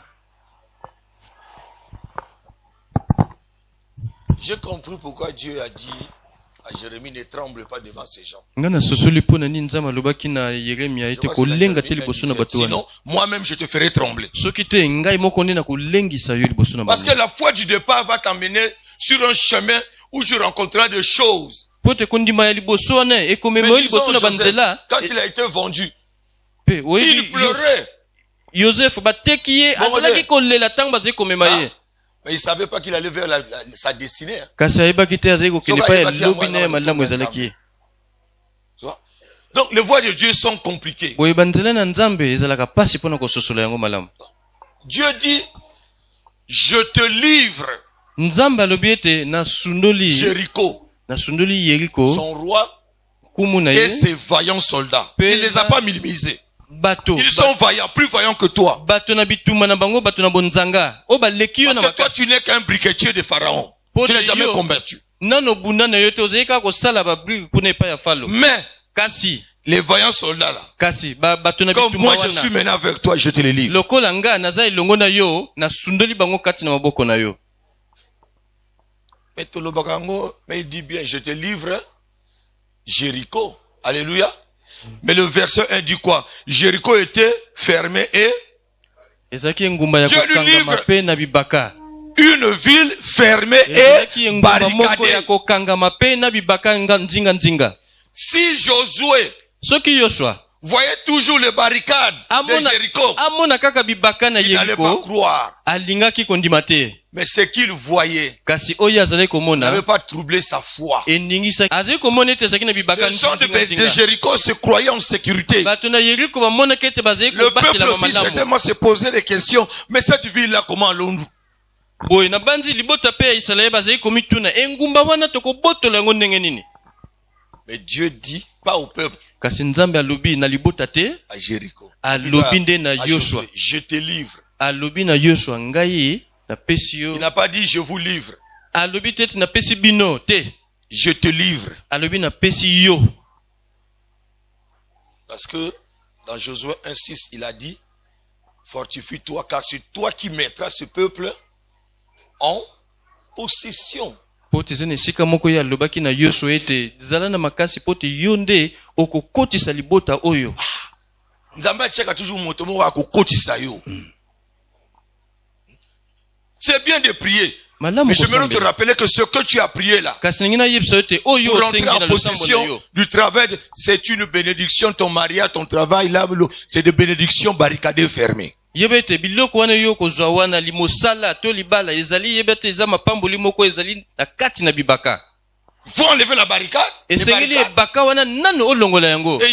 J'ai compris pourquoi Dieu a dit à Jérémie, ne tremble pas devant ces gens. Sinon, moi-même je te ferai trembler. Parce que la foi du départ va t'emmener sur un chemin où tu rencontreras des choses. Mais disons, Joseph, quand il a été vendu, il pleurait. Mais il ne savait pas qu'il allait vers sa destinée. Donc les voies de Dieu sont compliquées. Dieu dit, je te livre Jéricho, son roi et ses vaillants soldats. Il ne les a pas minimisés. Ils sont vaillants, plus vaillants que toi. Parce que toi, tu n'es qu'un briquetier de Pharaon. Tu n'es jamais combattu. Mais les vaillants soldats là, comme moi je suis maintenant avec toi, je te les livre. Mais il dit bien, je te livre Jéricho. Alléluia. Mais le verset 1 dit quoi? Jéricho était fermé et Dieu lui livre une ville fermée et barricadée. Si Josué voyait toujours les barricades de Jéricho, il n'allait pas croire. Mais ce qu'il voyait n'avait pas troublé sa foi. Les gens de Jéricho se croyaient en sécurité. Le peuple aussi certainement se posait des questions. Mais cette ville-là, comment allons-nous? Mais Dieu dit pas au peuple, à Jéricho, à Josué, je te livre. Il n'a pas dit je vous livre. Je te livre. Parce que dans Josué 1:6, il a dit, fortifie-toi car c'est toi qui mettras ce peuple en possession. C'est bien de prier. Mais j'aimerais te rappeler que ce que tu as prié là, pour rentrer en possession du travail, c'est une bénédiction. Ton mariage, ton travail là, c'est des bénédictions barricadées fermées. Faut enlever la barricade, et il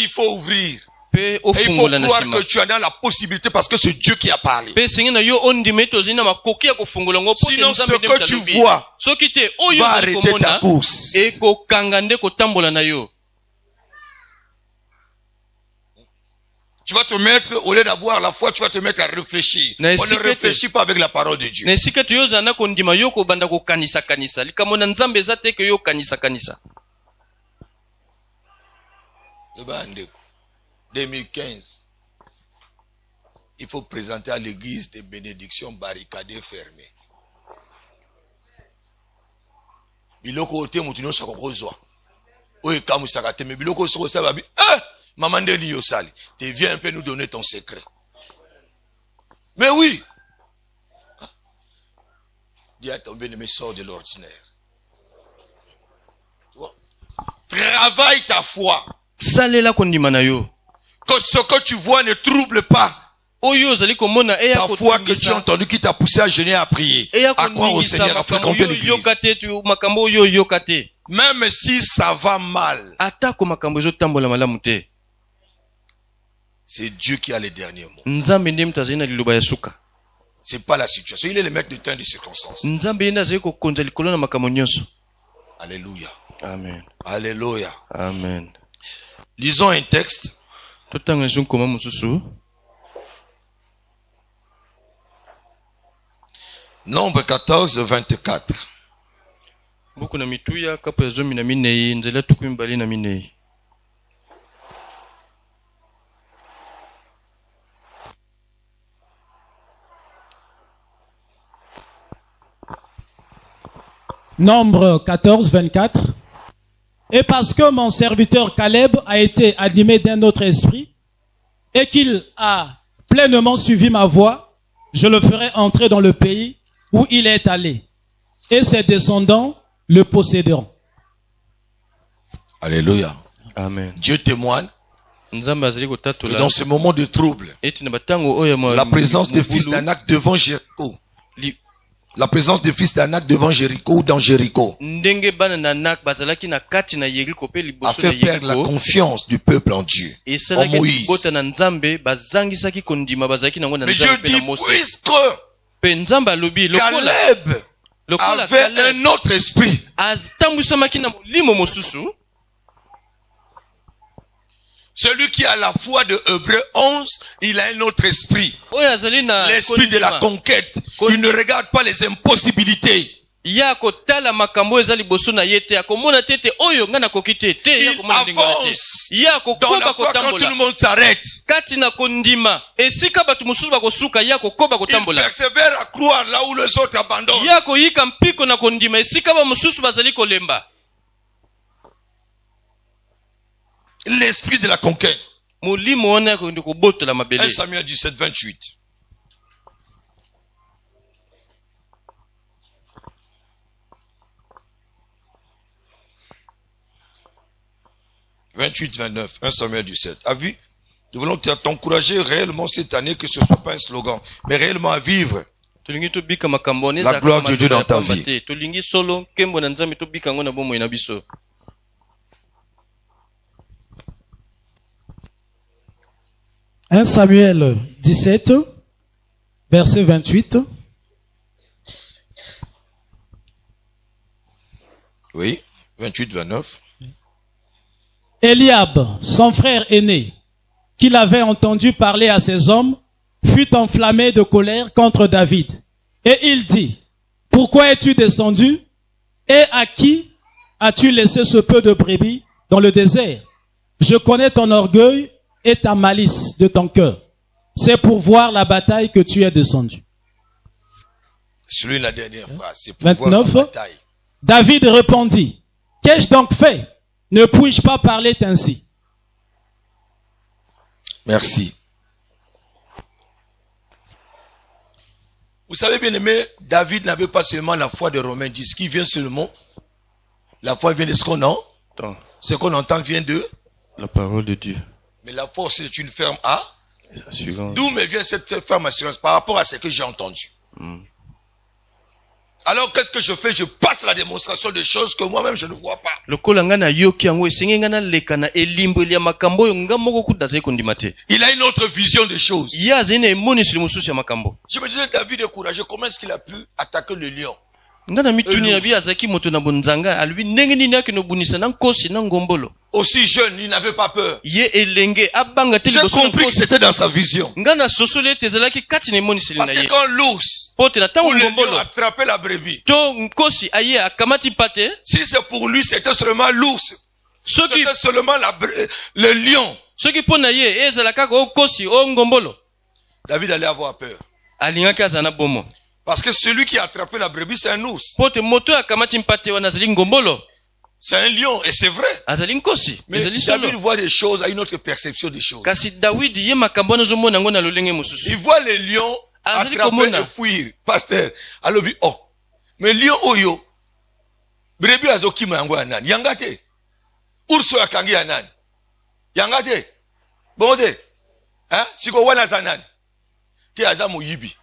faut ouvrir. Et il faut croire que tu as la possibilité parce que c'est Dieu qui a parlé. Sinon ce que tu vois va arrêter ta course. Tu vas te mettre, au lieu d'avoir la foi, tu vas te mettre à réfléchir. On ne réfléchit pas avec la parole de Dieu. Le 2015, il faut présenter à l'église des bénédictions barricadées fermées. Biloko ote mutino sakokozwa. Oye kamu sakate me biloko soko sababi. Maman de Yosali, tu viens un peu nous donner ton secret. Mais oui. Dis à ton bien-aimé, sors de l'ordinaire. Travaille ta foi. Que ce que tu vois ne trouble pas ta foi que tu as entendu qui t'a poussé à jeûner, à prier, à croire au Seigneur, à fréquenter l'église. Même si ça va mal, c'est Dieu qui a les derniers mots. C'est pas la situation. Il est le maître de temps et de circonstances. Alléluia. Amen. Alléluia. Amen. Lisons un texte. Nombre 14, 24. Nombre 14, 24. Et parce que mon serviteur Caleb a été animé d'un autre esprit et qu'il a pleinement suivi ma voie, je le ferai entrer dans le pays où il est allé, et ses descendants le posséderont. Alléluia. Amen. Dieu témoigne que dans ce moment de trouble, la présence des fils d'Anak devant Jéricho, la présence des fils d'Anak devant Jéricho ou dans Jéricho a fait perdre la confiance du peuple en Dieu, en Moïse. Mais Dieu dit, puisque Caleb avait un autre esprit, celui qui a la foi de Hébreux 11, il a un autre esprit. L'esprit de la conquête. Il ne regarde pas les impossibilités. Il avance. Dans la foi, quand tout le monde s'arrête, il persévère à croire là où les autres abandonnent. L'esprit de la conquête. 1 Samuel 17, 28. « 28, 29, 1 Samuel 17. A vu, nous voulons t'encourager réellement cette année, que ce ne soit pas un slogan, mais réellement à vivre la gloire de Dieu dans ta vie. 1 Samuel 17, verset 28. Oui, 28, 29. Eliab, son frère aîné, qu'il avait entendu parler à ses hommes, fut enflammé de colère contre David. Et il dit, « Pourquoi es-tu descendu? Et à qui as-tu laissé ce peu de brebis dans le désert? Je connais ton orgueil et ta malice de ton cœur. C'est pour voir la bataille que tu es descendu. » Celui la dernière phrase, c'est pour 29, voir la bataille. David répondit, « Qu'ai-je donc fait? Ne puis-je pas parler ainsi? » Merci. Vous savez bien aimé, David n'avait pas seulement la foi de Romains 10, qui vient seulement. La foi vient de ce qu'on entend. Ce qu'on entend vient de la parole de Dieu. Mais la foi c'est une ferme à d'où me vient cette ferme assurance par rapport à ce que j'ai entendu. Alors qu'est-ce que je fais? Je passe la démonstration de choses que moi-même je ne vois pas. Il a une autre vision des choses. Je me disais, David est courageux, comment est-ce qu'il a pu attaquer le lion? ngana mituni na bi azaki moto na bonzanga albi ndenge nini yake no bunisa na nkosi na ngombolo. Aussi jeune, il n'avait pas peur. Ye elenge abanga te J'ai compris que c'était dans sa vision. ngana sosole tezalaki kati ne moni selina Parce que ye. quand l'ours Pote na ou tango le lion ngombolo attrapait la brebis, to nkosi aye akamati pate si c'est pour lui, c'était seulement l'ours. soki C'était seulement le lion. soki pona ye ezalaka ko kosi o ngombolo David allait avoir peur. alingaki azana bomo Parce que celui qui a attrapé la brebis, c'est un ours. pote moto akamati mpate wana azali ngombolo C'est un lion, et c'est vrai. azali nkosi Mais ezali David solo voit des choses, a une autre perception des choses. kasi Dawidi ye makambo nazomona yango na lolenge mosusu Il voit les lions Azali attraper komona. et fuir. Pasteur, alobi, oh. Mais lion oyo, brebis azokima yango ya nani? Yanga te. Urso ya kangi ya nani? Yanga te. Bon te. Hein? Siko wana za nani? Te aza moyibi.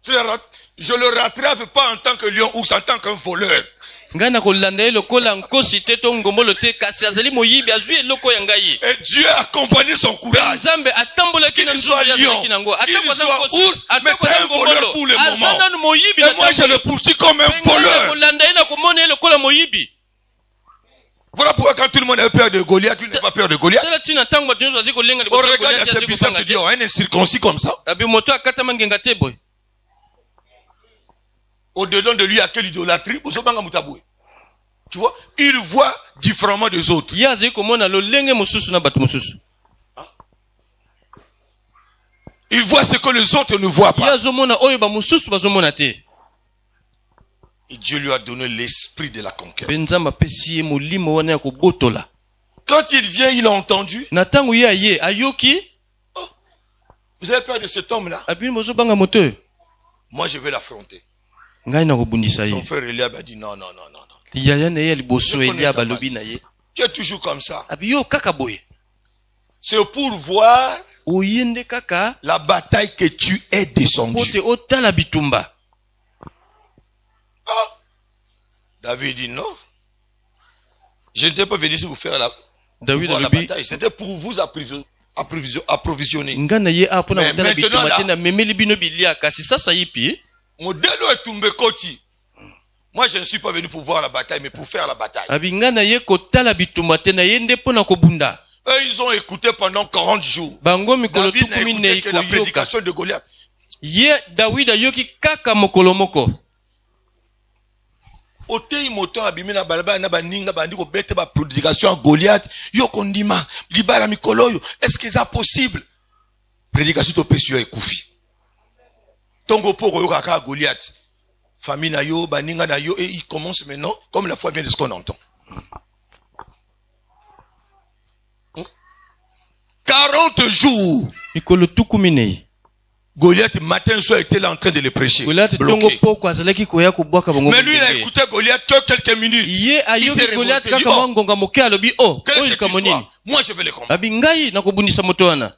Je le rattrape pas en tant que lion ours, en tant qu'un voleur. ngai na kolanda ye lokola nkosi te to ngombolo te kasi azali moyibi azwi eloko ya ngai Et Dieu a accompagné son courage. nzambe atambolaki na Qu'il nzambe soit azalaki lion, nango qu'il atako aza soit nkosi ours, mais atako c'est aza un voleur pour le ngombolo moment. aza nanu moyibi Et moi, je le poursuis comme un voleur. kolanda ye na komona ye lokola moyibi Voilà pourquoi quand tout le monde avait peur de Goliath, tu n'as pas peur de Goliath. tala ntina ntango bato nyonso bazali kolenga On liboso ya regarde à Goliath, ce azali biceps, kobanga tu dis, te. oh, un incirconcis comme ça. abi moto akatama ngenga te boy Au-dedans de lui, il y a quelle idolâtrie? Tu vois, il voit différemment des autres. ye azali komona lolenge mosusu na bato mosusu Il voit ce que les autres ne voient ye pas. azomona oyo bamosusu bazomona te Et Dieu lui a donné l'esprit de la conquête. mpe nzambe apesi ye molimo wana ya kobotola Quand il vient, il a entendu. na ntango ye aye ayoki Vous avez peur de cet homme-là? abi bozobanga moto oyo Moi, je vais l'affronter. ngai na kobundisa Son ye frère Eliab a dit non, non, non, non, non. yaya na ye ya liboso Je elia connais ta balobi na malice. ye Tu es toujours comme ça. abi yo kaka boye C'est pour voir oye nde kaka la bataille que tu es po descendu. te otala bitumba Ah. David dit non. Je n'étais pas venu ici vous faire David voir la alobi bataille. C'était pour vous approvisionner. nga na ye a mpona Mais kotala maintenant, bitumba là- te na memeli bino bilia kasi sasa ye pie Modèle est tombé koti. Moi, je ne suis pas venu pour voir la bataille, mais pour faire la bataille. abi nga na ye kotala bitumba te na ye nde mpona kobunda Eux, ils ont écouté pendant 40 jours. bango mikolo David n'a tukumi écouté nei que la koyoka prédication de Goliath. ye Dawidi ayoki kaka mokolo moko Otei moto abimi na balaba na baninga bandi ko bete ba prédication à Goliath. Yo kondima libala mikolo yo. Est-ce que c'est possible? Prédication to pesio ekufi. Tongo poko yo kaka Goliath. Famille na yo, baninga na yo, et il commence maintenant, comme la foi vient de ce qu'on entend. 40 jours. mikolo tukumi nei Goliath, matin, soir, était là en train de le prêcher. Goliath tongo Bloqué. poko azalaki koya kobwaka bango Mais lui, il a molenge. écouté Goliath que quelques minutes. ye Il ayoki s'est Goliath révolté. Il dit, kaka oh, mwa ngonga moke alobi o quelle est oyo cette likambo nini histoire? Moi, je vais le combattre. abi ngai nakobundisa moto wana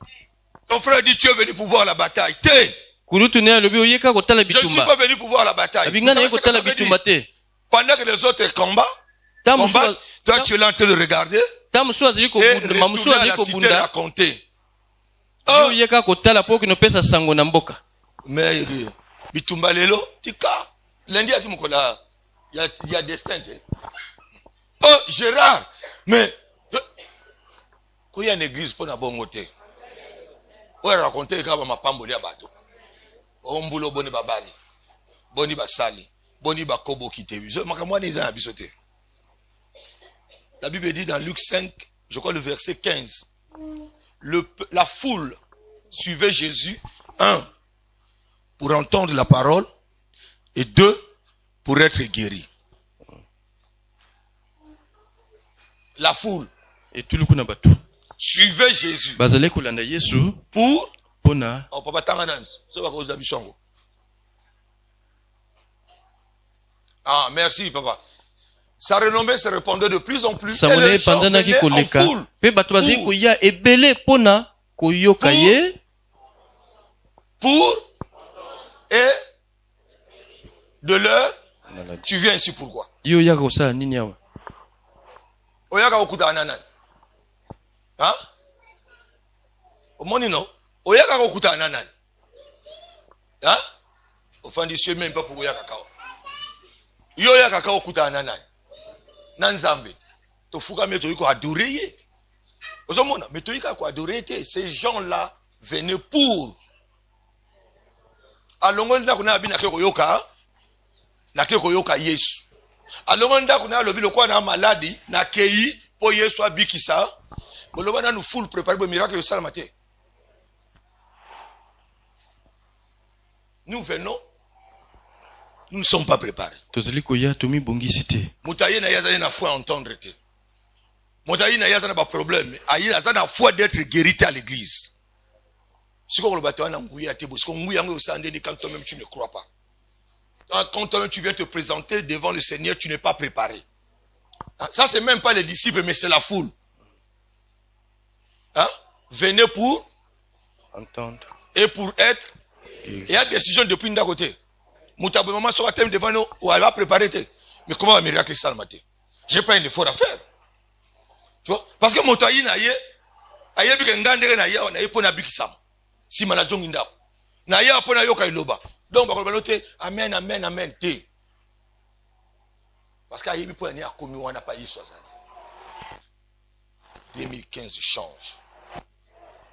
Ton frère dit, tu es venu pour voir la bataille. T'es. kulutu ne alobi oyeka kotala Je ne suis bitumba pas venu pour voir la bataille. abi Vous ngai savez naye ce que kotala ça veut bitumba dire? te Pendant que les autres ta mosusu combattent, toi, tu es là en train de regarder ta mosusu azali et kobunda mamosusu retourner à azali la cité kobunda raconter. yo Oh, oyeka kotala mpo kinopesa sango na mboka mais bitumba lelo, tika. Lundi, il y a destin. Oh, Gérard, mais quand il y a une église pour la bonne montée, on va raconter qu'il y a ma pamboli à bateau. On boulot boni babali, boni basali, boni bakobo qui te vu. La Bible dit dans Luc 5, je crois le verset 15, la foule suivait Jésus, 1, pour entendre la parole, et 2, pour être guéri. La foule etuluku na bato suivait Jésus bazali kolanda yesu pour... mpona Oh, papa, ça va cause d'habitude. Ah, merci, papa. Sa renommée se répandait de plus en plus. sango Et na les ye gens epanzanaki venaient en koleka foule mpe bato bazali pour- koya ebele mpona koyoka ye pour et de l'heure. Tu viens ici pourquoi? ye oyaka kosala nini awa Oyaka okuta ananan. Hein? Omoni non? Oyaka okuta ananan. Hein? Offendicieux même pas pour oyaka kao. Yo ya kaka okuta nanai. Nanzambe. Tofuka me toyiko adorer ye. Ozomona, mais toyika ko adorer te. Ces gens-là venaient pour. Alongo ndako na abina ke koyoka. Na ke koyoka Yesu. Alongo ndako na lobi lokwa na maladi na kei po Yesu abikisa. Boloba na nous full préparer le miracle de salamate. Nous venons, nous ne sommes pas préparés. Moutaye na yaza na foi entendre te. Moutaye na yaza na ba problème. Ayi yaza na foi d'être guéri à l'église. Si on le bateau na ngouya te bo, si on ngouya ngo sande ni quand toi-même tu ne crois pas. Quand toi-même tu viens te présenter devant le Seigneur, tu n'es pas préparé. Ça c'est même pas les disciples, mais c'est la foule. Hein? Venez pour entendre et pour être. Il y a des décisions depuis d'un côté. Moutabou maman sera thème devant nous ou elle va préparer. Mais comment va miracle ça le matin? J'ai pas un effort à faire. Tu vois? Parce que mon taï na ye, aye bi ngandere na ye on aye pona bikisam. Si mana jonginda. Na ye apona yoka iloba. Donc ba ko noter amen amen amen te. Parce qu'aye bi pona ni akomi wana pa yeso azali. 2015 change.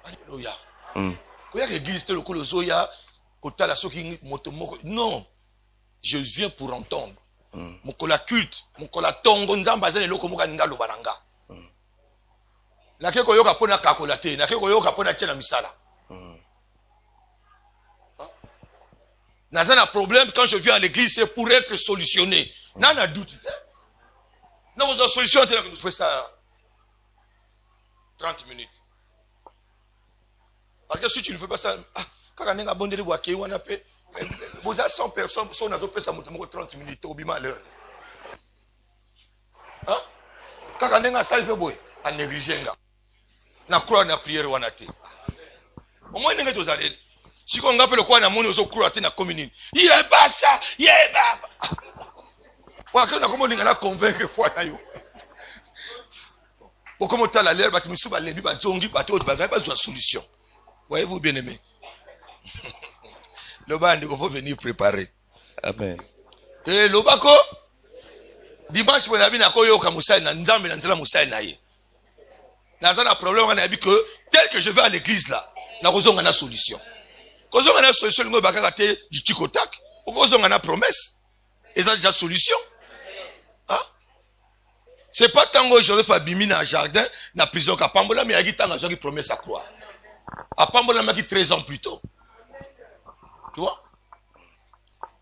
Alléluia. Non. Je viens pour entendre. Mon kola culte, mon kola tongo nzamba zane loko moka ngalo baranga. Na ke koyoka pona kakolate, na ke koyoka pona tena misala. Na zana problème quand je viens à l'église c'est pour être solutionné. Nana doute. Non, vous avez solution que nous faisons ça 30 minutes. Parce que si tu ne fais pas ça, quand on est à Bondeli Waki, on a fait, vous avez 100 personnes, on a fait ça 30 minutes, au bima l'heure. Hein? Quand on est à salle, on néglige. On croit na prière, on a été. Au moins, on est aux allées. Si on appelle le quoi, on a mon oso croit na commune. Il est pas ça, il est pas. Ouais, quand on a comment on a convaincre foi na yo. Comment tu as l'air, tu me souviens, tu n'as pas de solution. Voyez-vous, bien aimé? Le bas, il faut venir préparer. Amen. Et le bas, dimanche, on a vu que Moussa n'a pas Moussa n'a pas problème, on a vu que tel que je vais à l'église là, on a une solution. Quand on a une solution, on a du tic-au-tac. Quand on a une promesse, et ça a déjà solution. C'est pas tant que Joseph a bimi dans le jardin, dans la prison, qu'à Pambola, mais il y a qui tant qui promet sa croix. À Pambola, mais qui 13 ans plus tôt. Tu vois?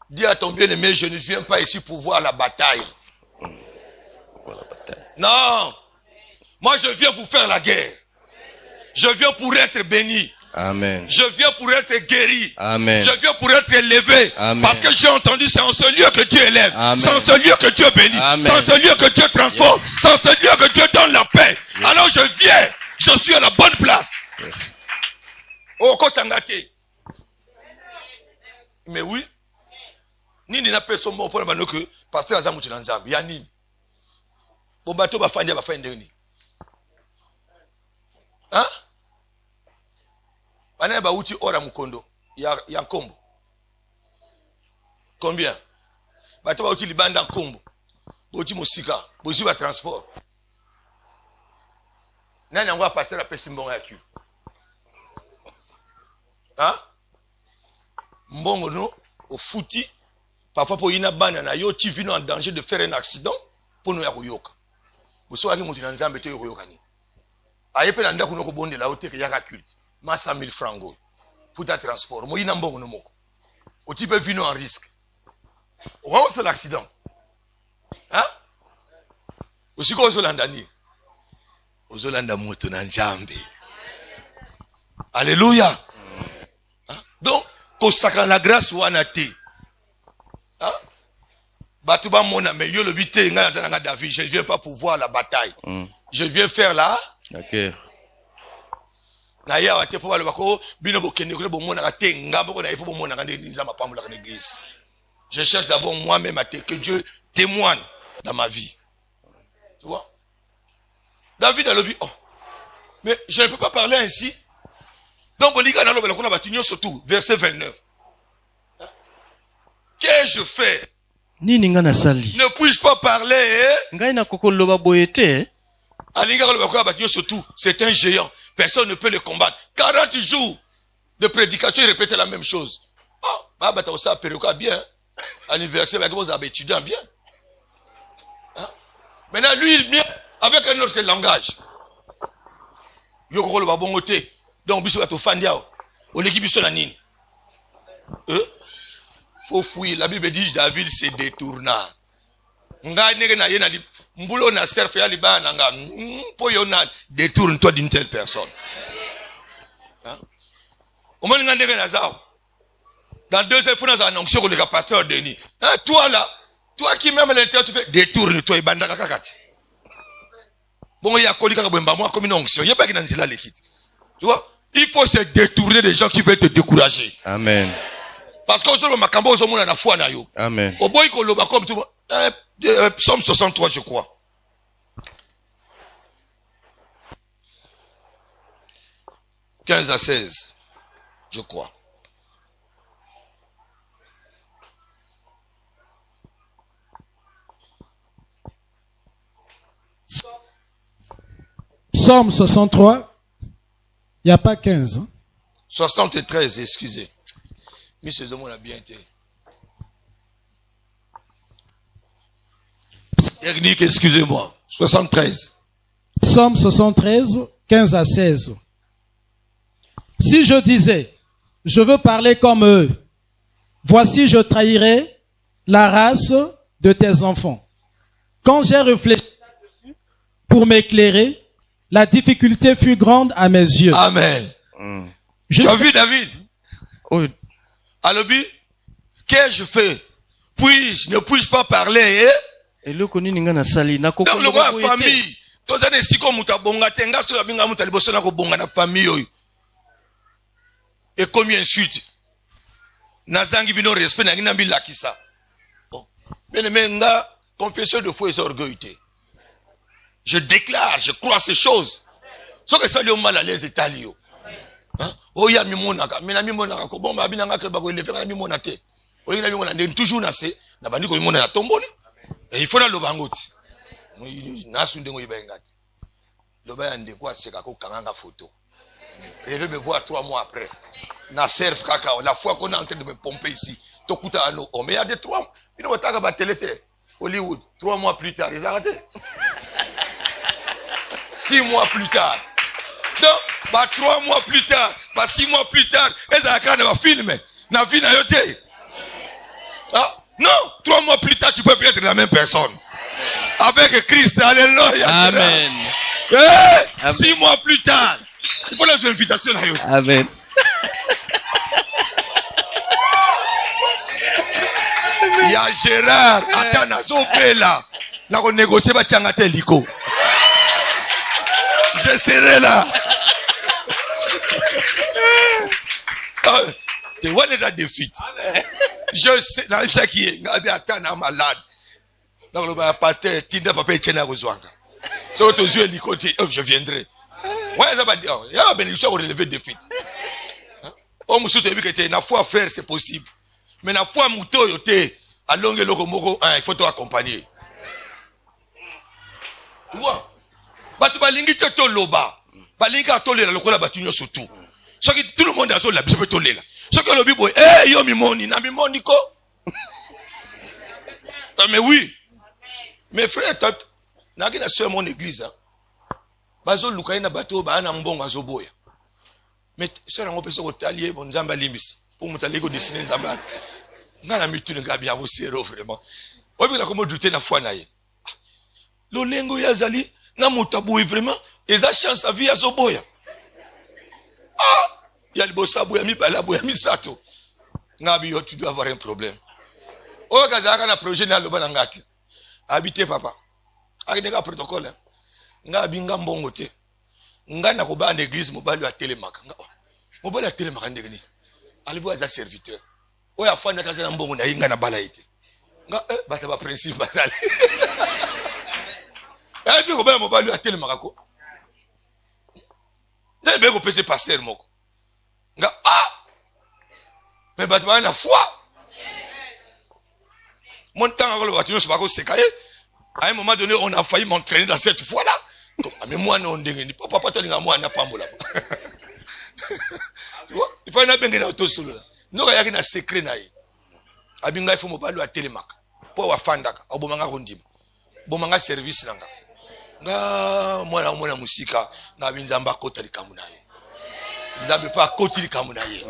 Dis à ton bien-aimé, je ne viens pas ici pour voir la bataille. Non! Moi, je viens pour faire la guerre. Je viens pour être béni. Amen. Je viens pour être guéri. Amen. Je viens pour être élevé. Amen. Parce que j'ai entendu, c'est en ce lieu que Dieu élève. Amen. C'est en ce lieu que Dieu bénit. Amen. C'est en ce lieu que Dieu transforme. Yes. C'est en ce lieu que Dieu donne la paix. Yes. Alors je viens. Je suis à la bonne place. Yes. Oh, Kosangate. Mais oui. Nini na personne pour le que pasteur Azamu Tunanzam. Yanni. Bon bateau va faire ni. Hein? Wana ba uti ora mukondo ya Nkombo. Combien? Bato ba uti libanda Nkombo. Uti musika, bozi ba transport. Nani ngwa pasteur a pesi mbongo ya kiu. Hein? Mbongo no au fouti parfois pour ina bana na yo ti vino en danger de faire un accident pour nous ya koyoka. Boso aki mutu na Nzambe te yoka ni. Ayepe na ndako noko bonde la hote ya ka culte. Massa 1000 francs pour ta transport. Moi, il n'a pas de moko. Au type vino en risque. Ou c'est l'accident. Hein? Aussi quoi aux Hollandais? Aux Hollandais moto na Nzambe. Alléluia. Hein? Donc, consacrant la grâce ou anate. Hein? Batouba mona mais yo le bite nga zananga David. Je ne viens pas pour voir la bataille. Je viens faire la guerre. Na ya wate po balo bako bino bokende ko bomona ka tenga boko na ifo bomona ka ndeza mapambola ka l'église. Je cherche d'abord moi-même à que Dieu témoigne dans ma vie. Tu vois? David a dit, oh, mais je ne peux pas parler ainsi. Donc bolika na lobela ko na batunyo surtout verset 29. Qu'ai-je fait Nini nga nasali? Ne puis-je pas parler? Ngai na kokoloba boye te. C'est un géant. Personne ne peut le combattre. 40 jours de prédication, il répétait la même chose. Ah, bah, ça bien. Anniversaire, vous avez étudié bien. Maintenant, lui, il vient avec un autre langage. Yoko le babongote. Donc, biso bato fandiao. On l'équipe biso la nini. Faut fuir. La Bible dit David se détourna. Nga nege na yena di mbulo na serfe ya liba nanga. Po yona détourne-toi d'une telle personne. Au moins nga nege na zao. Dans 2 heures, il faut nous annoncer que le pasteur Denis. Toi là, toi qui même l'intérieur, tu fais détourne-toi et bandaka kakati. Bon, il y a Kolika Bemba, moi comme une onction. Il n'y a pas qui dans la liquide. Tu vois? Il faut se détourner des gens qui veulent te décourager. Amen. Parce qu'aujourd'hui, ma cambo, on a la foi na yo. Amen. Au boy, qu'on l'a comme tout le monde. Psaume 63, je crois. « 15 à 16, je crois. Psaume 63, il n'y a pas 15. Hein? 73, excusez. Monsieur Zomo a bien été. Technique, excusez-moi. 73. Psaume 73, 15 à 16. Si je disais, je veux parler comme eux, voici je trahirai la race de tes enfants. Quand j'ai réfléchi pour m'éclairer, la difficulté fut grande à mes yeux. Amen. Tu as vu David? Oh. Alobi, qu'ai-je fait? Ne puis-je pas parler? Et le koni ninga na sali na Donc le roi famille. Tous les siko muta bonga tenga sur la binga muta liboso na ko bonga na famille oyo. Et combien ensuite? Nazangi bino respect na ngina bila kisa. Bon. Bien aimé nga confesseur de foi et orgueillité. Je déclare, je crois ces choses. Ce que ça lui mal à l'aise italio. Oh ya mimonaka, mina mimonaka ko bon ba binanga ke ba ko lefe na mimonate. Oh ina mimona ndem toujours na se na bandi ko mimona na tomboli. Et il faut na lobangoti. Na sunde ngo ibengati. Loba ya ndeko aseka ko kanganga photo. Et je me vois 3 mois après. Na serve kaka, la fois qu'on est en train de me pomper ici. Tokuta ano, oh mais il y a des 3 mois. Il ne va pas ba télé Hollywood, 3 mois plus tard, ils ont arrêté. 6 mois plus tard. Donc, bah 3 mois plus tard, bah 6 mois plus tard, ils ont quand même filmé. Na vie na yote. Ah, non, 3 mois plus tard, tu peux plus être la même personne. Avec Christ, alléluia. Amen. 6 mois plus tard, il faut les invitations à yote. Amen. Il y a Gérard, attends, Nazopela. Là, on négocie pas Tchangate Liko. Je serai là. Tu vois les défis. Je sais, là, je sais qui est. Attends, malade. Donc, le pasteur, Tinda Papa Etienne Rozwanga. Sur tes yeux, Liko, je viendrai. Ouais, ça va dire. Il y a une bénédiction pour relever des défis. Oh, monsieur, tu as vu que la foi faire, c'est possible. Mais la foi, mouto, yote. Alors, il faut t'accompagner. Tu vois? Tu vas lingi te loba. Balinga tolela lokola batunyo surtout. Ce que tout le monde a sur la biso tolela. Ce que le bibo yo mimoni na mimoni ko. Mais oui. Mes frères, na kina sur mon église hein. Bazo lukaina bato ba na mbonga zo boya. Mais ça na ngopesa ko talier bon nzamba limbisi. Pour mutaliko dessiner nzamba. Ngana mitune ngabi avo zéro vraiment. Obi la komo douter na foi na ye. Lolengo yazali na mutabu vraiment eza chance à vie à zoboya. Ah, il y a le bossa boya mi bala boya mi sato. Ngabi yo tu dois avoir un problème. O kazaka na projet na loba ngati. Habiter papa. Akideka protocole. Ngabi ngambongo te. Ngana ko ba l'église mobali wa telemaka. Mobali wa telemaka ndekeni. Alibo za serviteur. Oya fana taza na mbongo na inga na bala ite. Nga bata ba principe basali. Et puis, comment on va lui atteler Marako? N'a pas repêché pasteur moko. Ah! Mais bah, tu vas la foi. Mon temps, à un moment donné, on a failli m'entraîner dans cette foi-là. Mais moi, non, papa, tu moi, n'a pas moula. Il faut un bien dans tout seul. Nous, il y a un secret. Abinga, il faut me à télémac. Pour Fandaka, au Bomanga Rondim. Bomanga service. Moi, la musique, n'a pas côté de Kamunaye. N'a pas côté de Kamunaye.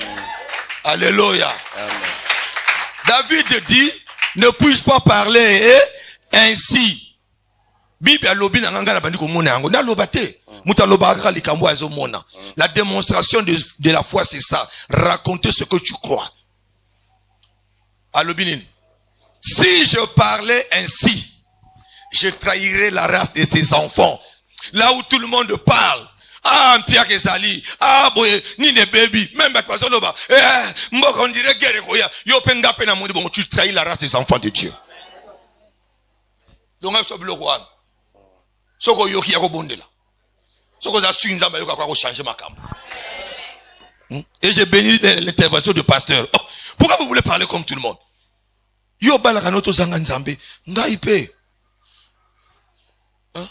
Alléluia. David dit, ne puis-je pas parler ainsi? Bible a lobby na nganga na bandiko mona yango na lobate muta lobaka likambo azo mona. La démonstration de la foi c'est ça, raconter ce que tu crois. A lobby nini? Si je parlais ainsi, je trahirais la race de ses enfants. Là où tout le monde parle, ah Pierre Kesali, ah boy ni ne baby, même ba personne loba. On dirait guerre koya, yo penga pena modi bon tu trahis la race des enfants de Dieu. Donc on le roi. Soko yoki yako bondela. Soko za suinza ba yoka kwa changer ma camp. Et j'ai béni l'intervention du pasteur. Oh, pourquoi vous voulez parler comme tout le monde? Yo bala kanoto zanga nzambe, ngaipe. Hein?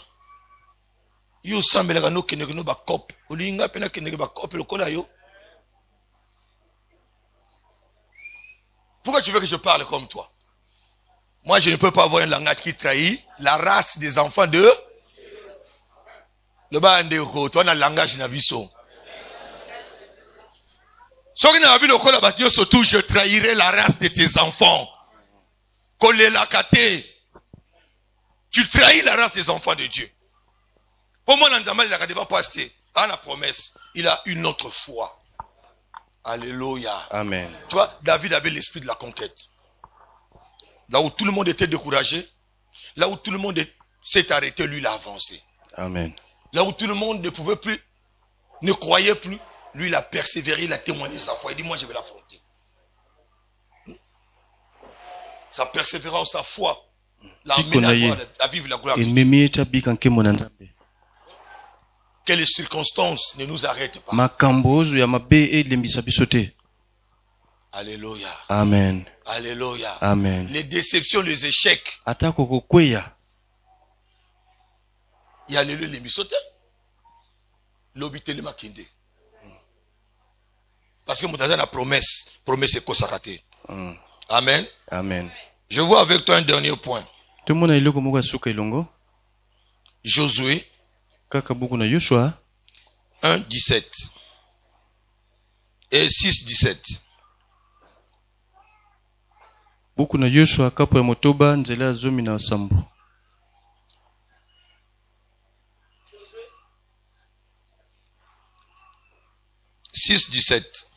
Yo sambela kano keneke no ba cop. Olinga pena keneke ba cop le kola yo. Pourquoi tu veux que je parle comme toi? Moi je ne peux pas avoir un langage qui trahit la race des enfants de le bande ko to na langage na biso. Soki na bi lokola ba nyoso tout je trahirai la race de tes enfants. Kolela kate. Tu trahis la race des enfants de Dieu. Pour moi Nzamali la kadeva passer à la promesse, il a une autre foi. Alléluia. Amen. Tu vois, David avait l'esprit de la conquête. Là où tout le monde était découragé, là où tout le monde s'est arrêté, lui il a avancé. Amen. Là où tout le monde ne pouvait plus, ne croyait plus, lui il a persévéré, il a témoigné sa foi. Il dit moi je vais l'affronter. Sa persévérance, sa foi, l'a amené à vivre la gloire de Dieu. Que les circonstances ne nous arrêtent pas. Alléluia. Amen. Alléluia. Amen. Les déceptions, les échecs. Il y a les misotes. L'obité le makinde. Parce que mon a la promesse est consacrée. Amen. Amen. Je vois avec toi un dernier point. Josué 1, 17 et 6, 17. Buku na Yoshua kapo ya motoba nzela ya 17. 6, 17.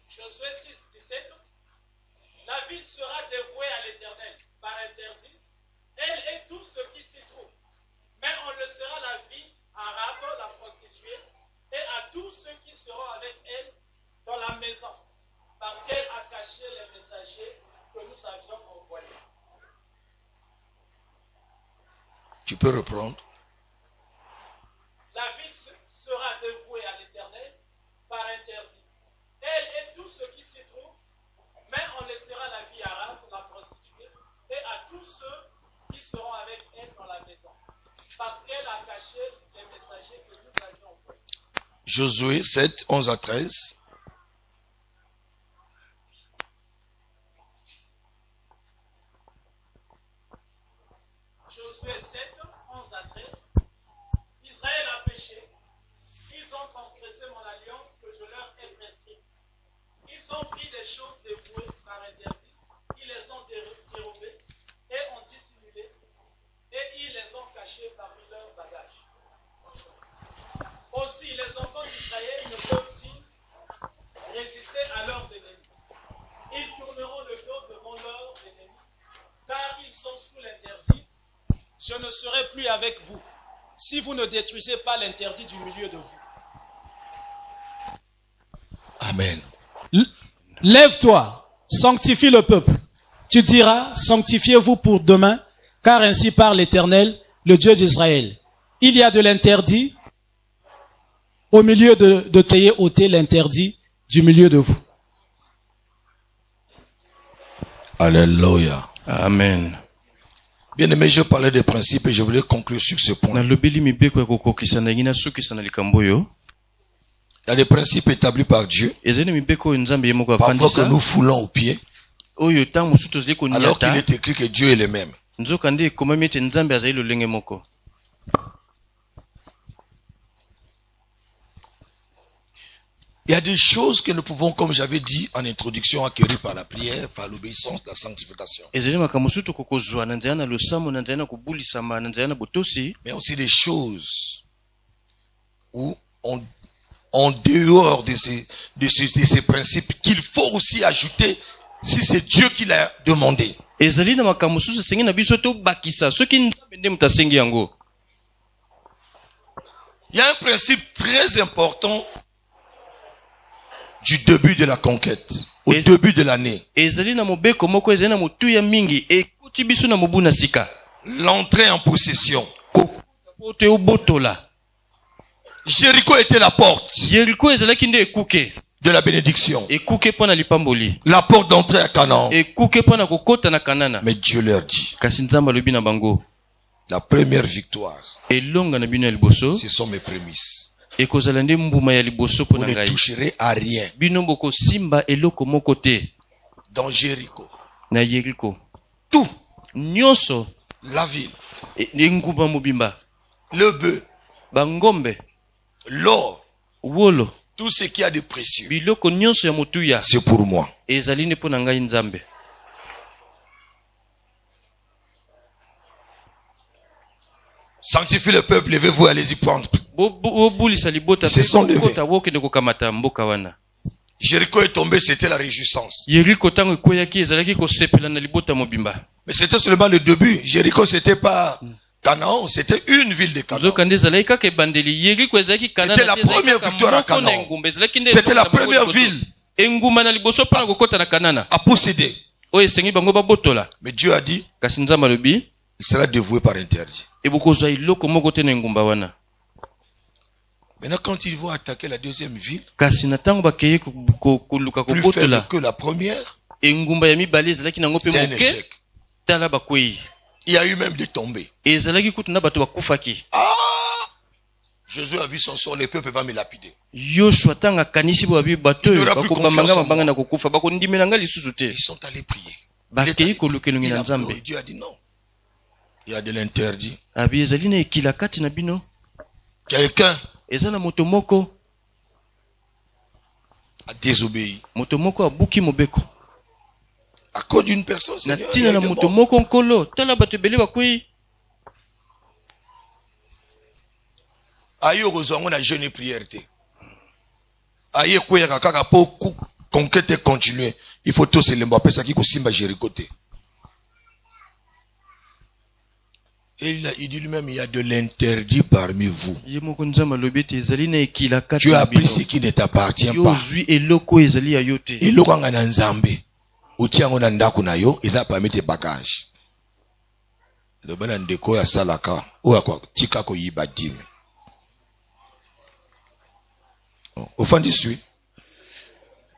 Josué 6, 17. La ville sera dévouée à l'Éternel par interdit, elle et tout ce qui s'y trouve. Mais on laissera la vie à Rahab, la prostituée, et à tous ceux qui seront avec elle dans la maison, parce qu'elle a caché les messagers que nous avions envoyés. Tu peux reprendre. La ville sera dévouée à l'Éternel par interdit, elle et tout ce qui s'y trouve, mais on laissera la vie à Rahab, la prostituée, et à tous ceux qui seront avec elle dans la maison, parce qu'elle a caché les messagers que nous avions envoyés. Josué 7, 11 à 13. Josué 7, 11 à 13. Israël a péché. Ils ont transgressé mon alliance que je leur ai prescrite. Ils ont pris des choses dévouées par interdit. Ils les ont dérobées et ont dissimulé. Et ils les ont cachées parmi leurs bagages. Aussi, les enfants d'Israël ne peuvent-ils résister à leurs ennemis. Ils tourneront le dos devant leurs ennemis, car ils sont sous l'interdit. Je ne serai plus avec vous, si vous ne détruisez pas l'interdit du milieu de vous. Amen. Lève-toi, sanctifie le peuple. Tu diras, sanctifiez-vous pour demain, car ainsi parle l'Éternel, le Dieu d'Israël. Il y a de l'interdit au milieu de Théé ôter l'interdit du milieu de vous. Alléluia. Amen. Bien aimé, je parlais des principes et je voulais conclure sur ce point. Il y a des principes établis par Dieu. Parfois que nous foulons aux pieds. Alors qu'il est écrit que Dieu est le même. Il y a des choses que nous pouvons, comme j'avais dit en introduction, acquérir par la prière, par l'obéissance, la sanctification. Mais aussi des choses où en dehors de ces principes qu'il faut aussi ajouter si c'est Dieu qui l'a demandé. Il y a un principe très important du début de la conquête, au début de l'année. L'entrée en possession. Jéricho était la porte de la bénédiction. La porte d'entrée à Canaan. Mais Dieu leur dit, la première victoire, ce sont mes prémices. Vous ne toucherez à rien. Dans Jéricho. Tout. La ville. Le bœuf. L'or. Tout ce qui a de précieux. C'est pour moi. Sanctifiez le peuple, levez-vous, allez-y prendre. Ce sont levés. Jéricho est tombé, c'était la réjouissance. Mais c'était seulement le début. Jéricho, c'était pas Canaan, c'était une ville de Canaan. C'était la première victoire à Canaan. C'était la première ville à posséder. Mais Dieu a dit, il sera dévoué par interdit. Maintenant, quand ils vont attaquer la deuxième ville, plus faible que la première, c'est un échec. Il y a eu même des tombées. Ah! Jésus a vu son sort, le peuple va me lapider. Il n'aura plus confiance en moi. Ils sont allés prier. Dieu a dit non. Il y a de l'interdit. Quelqu'un a désobéi. À cause d'une personne, Seigneur, il y a eu des morts. Aïe, heureusement, on a jeûné prière. Aïe, pour conquête continuer. Il faut tous les mots. Ça qui est Jéricho. Et il dit lui-même, il y a de l'interdit parmi vous. Tu as pris ce qui ne t'appartient pas. Et le rang en Nzambe. Ou tiens on anda kunayo, ils ont permis tes bagages. Le banan deko ya salaka, ou à quoi, tika ko yibadim. Au fond du suite,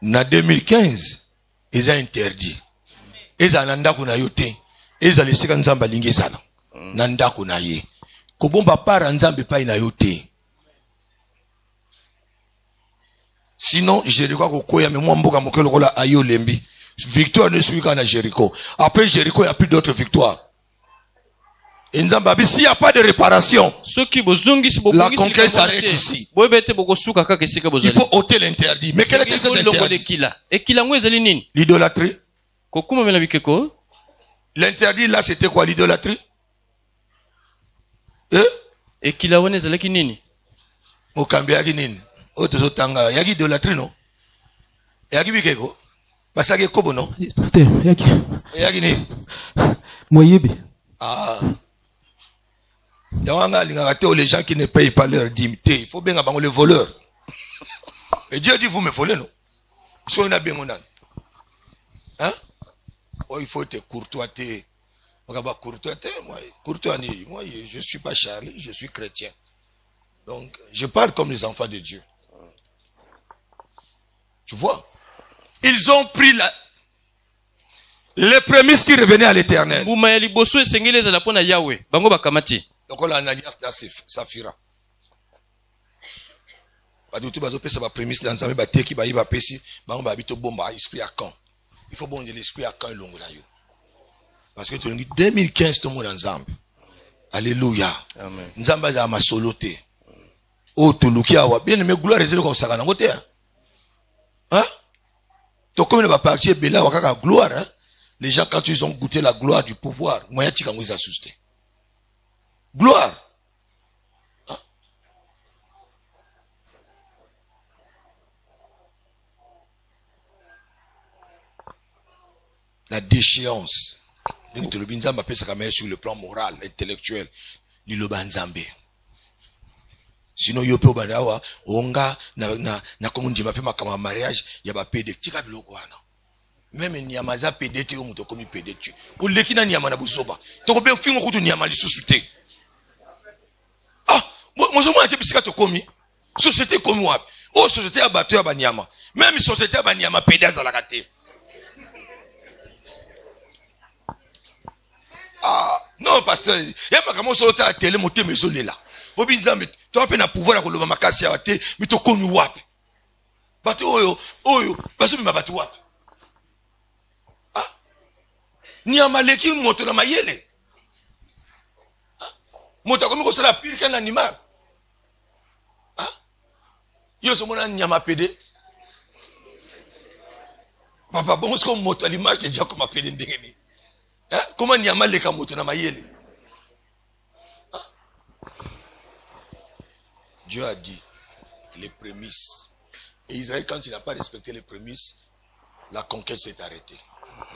na 2015, ils ont interdit. Ils ont anda kunayo te. Ils ont laissé quand Nzamba lingé sana. Nanda kunaye. Kobomba para Nzambe pa inayo te. Sinon, Jéricho ko koya me mwamboka mokelo kola ayo lembi. Victoire ne suit qu'à Jéricho. Après Jéricho, il n'y a plus d'autres victoires. Et s'il n'y a pas de réparation, la conquête s'arrête ici. Il faut ôter l'interdit. Mais quel était cet interdit? L'idolâtrie. L'interdit là, c'était quoi l'idolâtrie? Mokambi yaki nini? Otozo tanga. Yaki idolâtrie non? Yaki bikeko? Basage kobo non? Yaki ni? Moyebi. Ah. Les gens qui ne payent pas leur dîme. Il faut bien avoir les voleurs. Et Dieu dit vous me volez non? Si on a bien on a. Hein? Oh, il faut être courtois. Moi, je suis pas Charlie, je suis chrétien. Donc, je parle comme les enfants de Dieu. Tu vois? Ils ont pris les prémices qui revenaient à l'Éternel. Donc, on a Ananias dans Saphira. Il faut bon l'esprit à quand long là. Parce que tu dis 2015 tout le monde ensemble. Alléluia. Amen. Nzamba za masolote. Oh tulukia wa bien mais gloire est comme ça na côté. Hein? To comme ne va partir bela wakaka gloire hein? Les gens quand ils ont goûté la gloire du pouvoir, moyen tika ngouza asuste. Gloire. Hein? La déchéance. Sur le plan moral, intellectuel, sinon yo pe obanawa onga na komundi mape makama mariage ya ba PD tika biloko wana même nyama za PD te omuto komi PD tu o leki na nyama na busoba to ko be fingo kutu nyama lisusu te ah moi je m'en bisika to komi société komi wapi o société ya bato ya banyama même société ya banyama PD azalaka te. Ah, non, pasteur, il y a pas comment sortir à télé, monter mes olés là. Obi nzambe, tu as peine à pouvoir à koloba makasi à te, mais tu connais wap. Bato oyo, parce que ma bato wap. Ah, ni amaleki monte na mayele. Ah, monte comme ko sala pire qu'un animal. Ah, yo so mona nyama pédé. Papa, bon, est-ce qu'on monte à l'image de Dieu comme a pédé ndengeni? Hein? Comment n'y a mal les camotes na mayele? Dieu a dit les prémices. Et Israël, quand il n'a pas respecté les prémices, la conquête s'est arrêtée.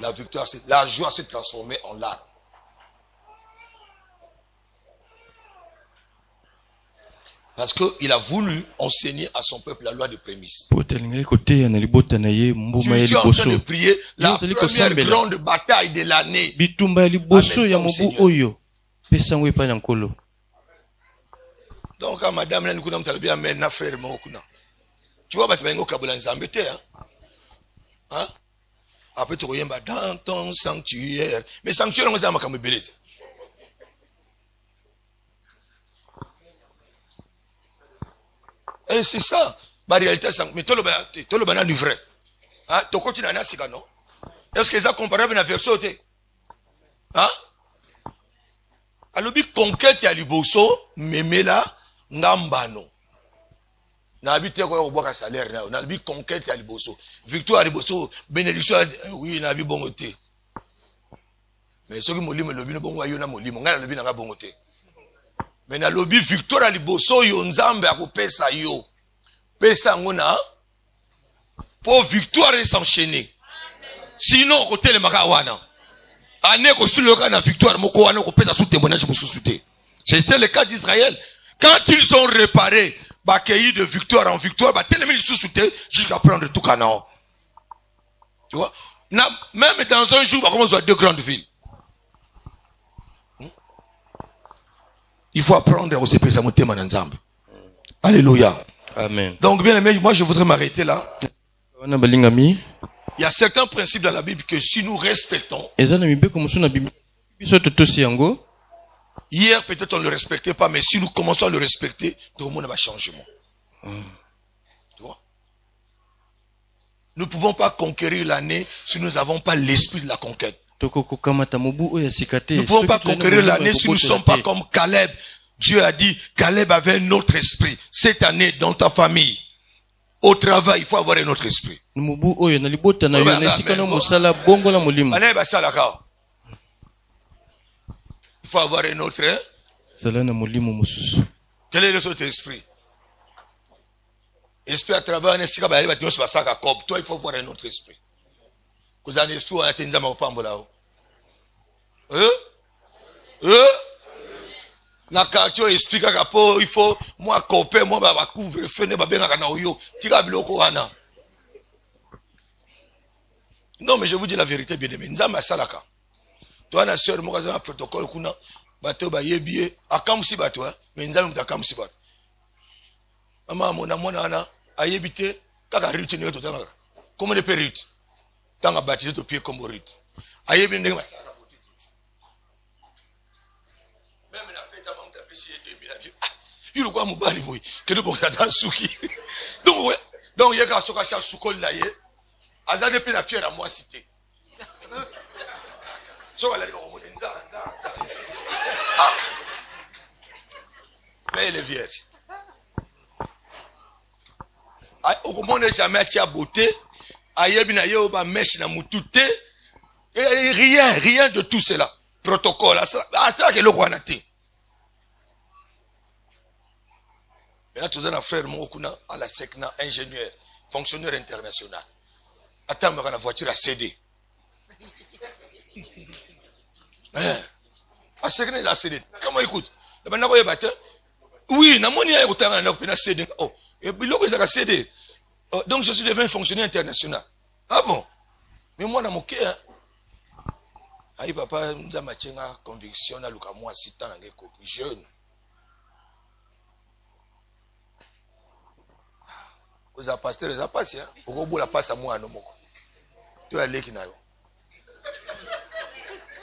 La victoire, la joie s'est transformée en larmes. Parce qu'il a voulu enseigner à son peuple la loi de prémices. Tu es en train de prier la première grande bataille de l'année. Donc, madame, tu vois, hein? Après, tu reviens dans ton sanctuaire. Mais sanctuaire, on va comme belé. Et c'est ça, la réalité, mais tout le banal du vrai. Hein? Tu continues à dire, non? Est-ce que ça comparable à la version? Hein? Alors, conquête à Liboso, mais là, Ngambano. N'habite quoi au bois salaire là. N'habite conquête à Liboso. Victoire à Liboso, bénédiction, oui, n'habite bon côté. Mais ceux qui m'ont dit, mais le bin bon voyou n'a m'ont dit, mon gars, le bin n'a bon côté. Mais na lobby victoire à Liboso yo nzambe a kopesa yo pesa ngona pour victoire et s'enchaîner. Sinon côté le makawana ane ko suloka na victoire moko wana ko pesa sous témoignage pour sous-souter. C'était le cas d'Israël quand ils ont réparé bakeyi de victoire en victoire ba tellement ils sous-souter jusqu'à prendre tout Canaan. Tu vois même dans un jour ba commence à deux grandes villes. Il faut apprendre aussi à monter mon ensemble. Alléluia. Amen. Donc, bien aimé, moi je voudrais m'arrêter là. Il y a certains principes dans la Bible que si nous respectons, hier peut-être on ne le respectait pas, mais si nous commençons à le respecter, tout le monde va changer. Tu vois? Nous ne pouvons pas conquérir l'année si nous n'avons pas l'esprit de la conquête. Nous ne pouvons pas conquérir l'année si nous ne sommes pas comme Caleb. Dieu a dit, Caleb avait un autre esprit. Cette année, dans ta famille, au travail, il faut avoir un autre esprit. Il faut avoir un autre. Quel est l'autre esprit? Esprit à travers un esprit, toi, il faut avoir un autre esprit. Vous avez un esprit où on a été là. Na quartier explique qu'apo il faut moi couper moi ba couvre feu ne ba benga na oyo tika biloko wana. Non mais je vous dis la vérité bien aimé nzamba salaka. Toi na sœur mo kaza protocole kuna bato ba yebie akamsi bato mais nzamba mutakamsi bato. Maman, mon amour, nana, a évité, quand on rite, nous sommes comment les pérites, quand on baptisé au pied comme au rite. A évité, même la fête à mon tapis, 2000 avions. Il y a quoi, mon bali, oui, que nous pouvons attendre souki. Donc, il y a qu'à se cacher à soukol là, Aza depuis la fière à moi cité. Mais elle est vierge. Au comment on jamais à beauté, ayebina yoba mèche na mutute, rien de tout cela. Protocole, ça que le roi n'a été. Maintenant, tous un frère Mokuna à la SECNA, ingénieur, fonctionnaire international. Attends, mais la voiture a cédé. A SECNA, il a cédé. Comment écoute? Oui, il a cédé. Oh, et puis il a cédé. Donc je suis devenu fonctionnaire international. Ah bon? Mais moi, dans mon cœur, aïe papa, nous avons une conviction, nous avons un temps jeune. Vous avez pasteur, vous avez passé, hein? Vous avez passé à moi, non? Tu as l'équipe.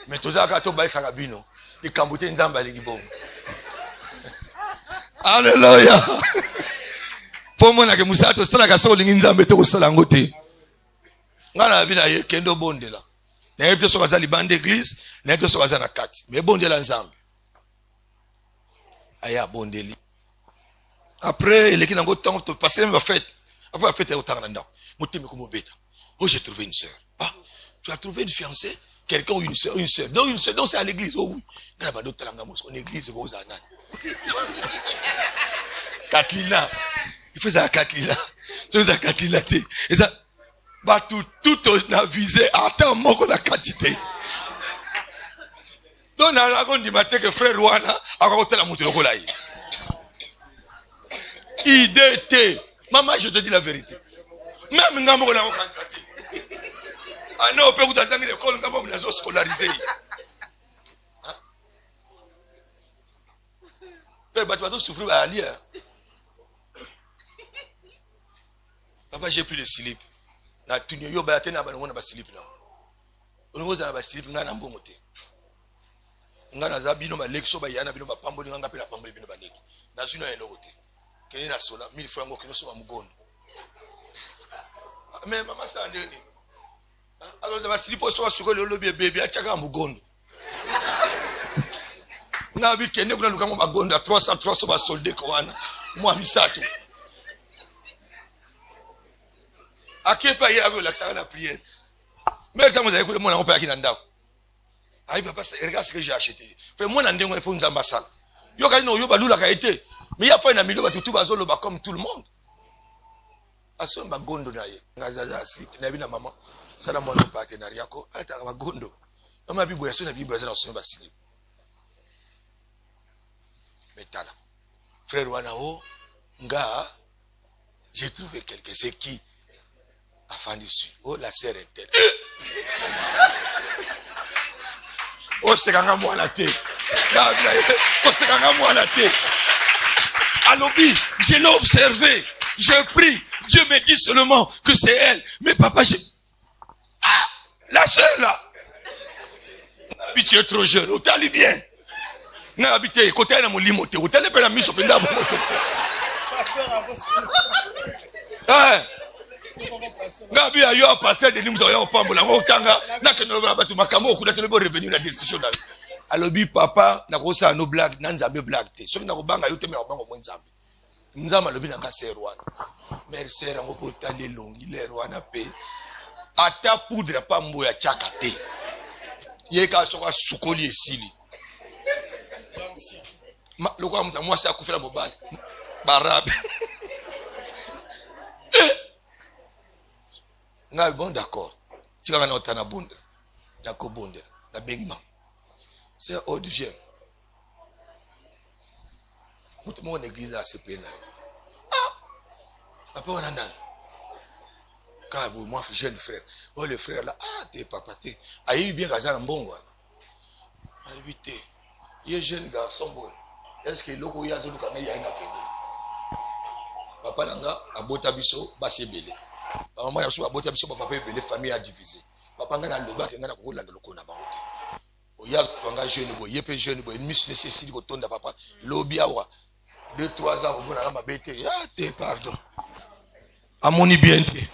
Mais tout ça, quand tu vas à Kabino, les Camboutés, ils ont balayé du bon. Alléluia! Pour moi, que Moussa, tu as sur l'ingénieur, tu as sur l'angoté. On a vu là, Kendo Bonde là. Il y a des gens qui ont bande d'église, il y a des gens qui ont 4. Mais Bonde là ensemble. Aya Bonde li. Après, il y a des temps pour passer ma fête. Après la fête, il y a autant d'endroits. Oh, j'ai trouvé une soeur. Ah, tu as trouvé une fiancée? Quelqu'un ou une soeur? Une soeur. Non, c'est à l'église. Oh oui. On est l'église, c'est Rosanna. Katlina. Il fait ça à Katlina. Il fait ça à Katlina. Et ça, bah, tout on a visé. Attends, moi, qu'on a quantité. Donc, on a raconté du matin que frère Rouana a raconté la montée de Kolaï. IDT. Maman, je te dis la vérité. Même quand on a un ah non, on peut vous dire que l'école, on a scolarisé. Papa, j'ai pris le slip. Yo balate na bango na ba slip na. Ongo za na ba slip nga na mbongo te. Nga na za bino ba lexo ba yana bino ba pamboli nga pe la pamboli bino ba leki. Na zino ya eloko te. Kene na sola 1000 francs ngo kino so ba mugondo. Mais maman ça ndeni. Alors ba slip so suko le lobi bébé achaka mugondo. Na bi kene kuna luka mo ba gondo 300 ba solde ko wana. Moi misato. À quel pays il y a l'accent à la prière? Mais quand vous avez écouté mon on peut qui n'en aïe papa, regarde ce que j'ai acheté. Frère, moi n'en il faut nous ambassade. Yo quand nous yo balou la qualité. Mais il y a pas une amie là tout bazolo ba comme tout le monde. Aso ba gondo na ye. Ngazaza si na bi na maman. Ça na mon partenariat ko ata ba gondo. Maman bi boya so na bi braza na so ba sili. Metala. Frère Wanao nga j'ai trouvé quelqu'un c'est qui afin de suivre. Oh, la sœur est telle. Oh, c'est quand même moi la tête. Oh, c'est quand même moi la tête. Alors, je l'ai observé. Je prie. Dieu me dit seulement que c'est elle. Mais papa, ah, la sœur là. Tu es trop jeune. Au tali bien. N'a habité. Côté à mon limoté. Au tali bien la mise au pédale à mon moto. Gabi a yo pasteur de limzo yo pambola ngo tanga na ke no ba tu makamo ku da te bo revenir la décision là alobi papa na ko sa no blague na nzambe blague te soki na ko banga yo te me na bango mo nzambe nzamba lobi na ka serwana merci rango ko tande longi le rwana pe ata poudre pa mbo ya chaka te ye ka soka sukoli esili loko amuta mwasi akufela mobali barabe nga bon d'accord tu vas na otana bonde na ko bonde na bengma c'est au Dieu mutu mo l'église a sepena papa on a ka bo moi jeune frère oh le frère là ah t'es papa t'es ayi bien kaza na mbongo habité il est jeune garçon boy est-ce que loko ya zo luka na ya ina fini Papa nanga abota biso basi belé. Maman na so abota biso papa belé famille a divisé. Papa nga na loba ke nga na ko landa lokona bango. Oya panga jeune boy, yepé jeune boy, mis nécessite ko tonda papa. Lobi awa 2-3 ans au na mabete. Ah te pardon. Amoni bien te.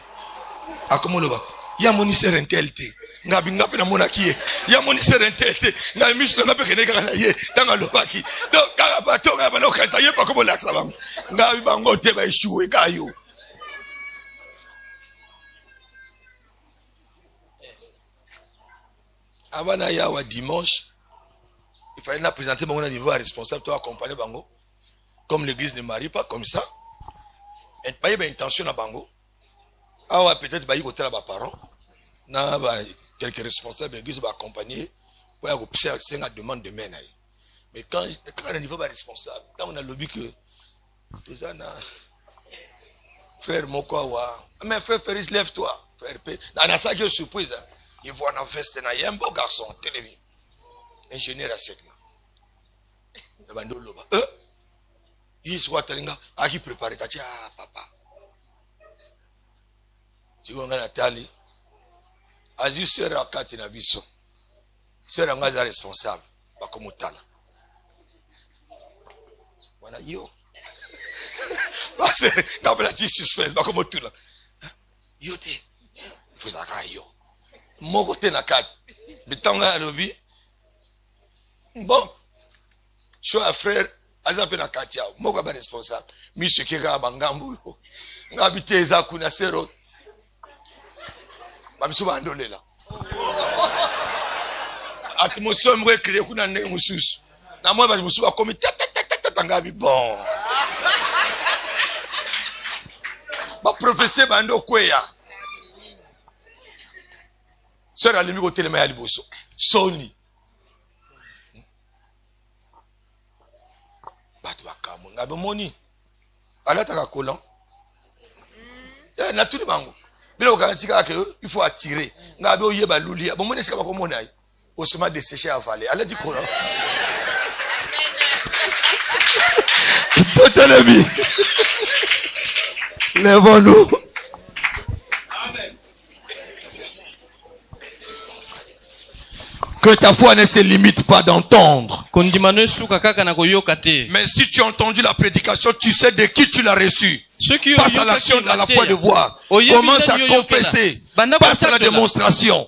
Akomo loba. Ya moni serentelté. Ngabi ngapi na mona kié. Ya moni serentelté. Na mis ngapi kene kana ye. Tanga lobaki. Donc kaka bato ngaba no kanta ye pa komo laksa bango. Ngabi bango te ba échouer kayo. Avant d'aller à dimanche, il fallait présenter mon niveau à responsable, toi accompagner Bango. Comme l'église ne marie pas comme ça. Et pas y intention à Bango. Ah peut-être bah y côté là bas parents. Na bah quelques responsables de l'église va accompagner. Pour y observer c'est une demande de main. Mais quand le niveau va responsable, quand on a lobby que tout ça na frère Mokowa, mais frère Ferris lève-toi, frère P. Dans ça que surprise. Il voit un veste na un beau garçon télévision ingénieur à sec na bando loba il soit telinga a qui préparer katia papa tu vois ngana tali azu sera akati na biso sera ngaza responsable ba komutana wana yo parce ngabla ti suspense ba komutula yo te vous aka yo mon côté na carte mais tant à lobby bon je suis frère azape na katia mon quoi responsable monsieur keka bangambu ngabité za kuna sero ba biso bandolela atmosphère mwe créer kuna ne mususu na moi ba mususu ba comité ngabi bon ba professeur bando kweya sœur alimi ko telema ya liboso soni batu bakamo ngabe moni alata ka kolan na tout le bango bila ko kantika ke il faut attirer ngabe oyeba luli bon moni sika ba ko mona ai au sema dessécher avaler ala di kolan tout l'ami lèvons-nous. Que ta foi ne se limite pas d'entendre. Mais si tu as entendu la prédication, tu sais de qui tu l'as reçu. Passe à l'action, à la foi de voir. Commence à confesser. Passe à la démonstration.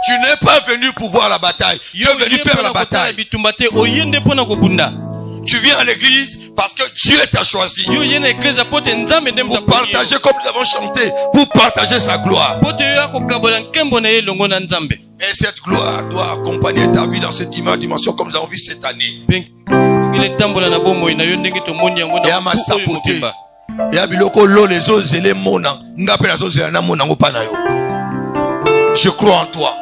Tu n'es pas venu pour voir la bataille. Tu es venu faire la bataille. Tu viens à l'église parce que Dieu t'a choisi. Pour partager comme nous avons chanté. Pour partager sa gloire. Et cette gloire doit accompagner ta vie dans cette dimension comme nous avons vu cette année. Et à ma sapoté. Et à biloko lo les autres zélé mona. Ngape la zo zélé na mona ngopana yo. Je crois en toi.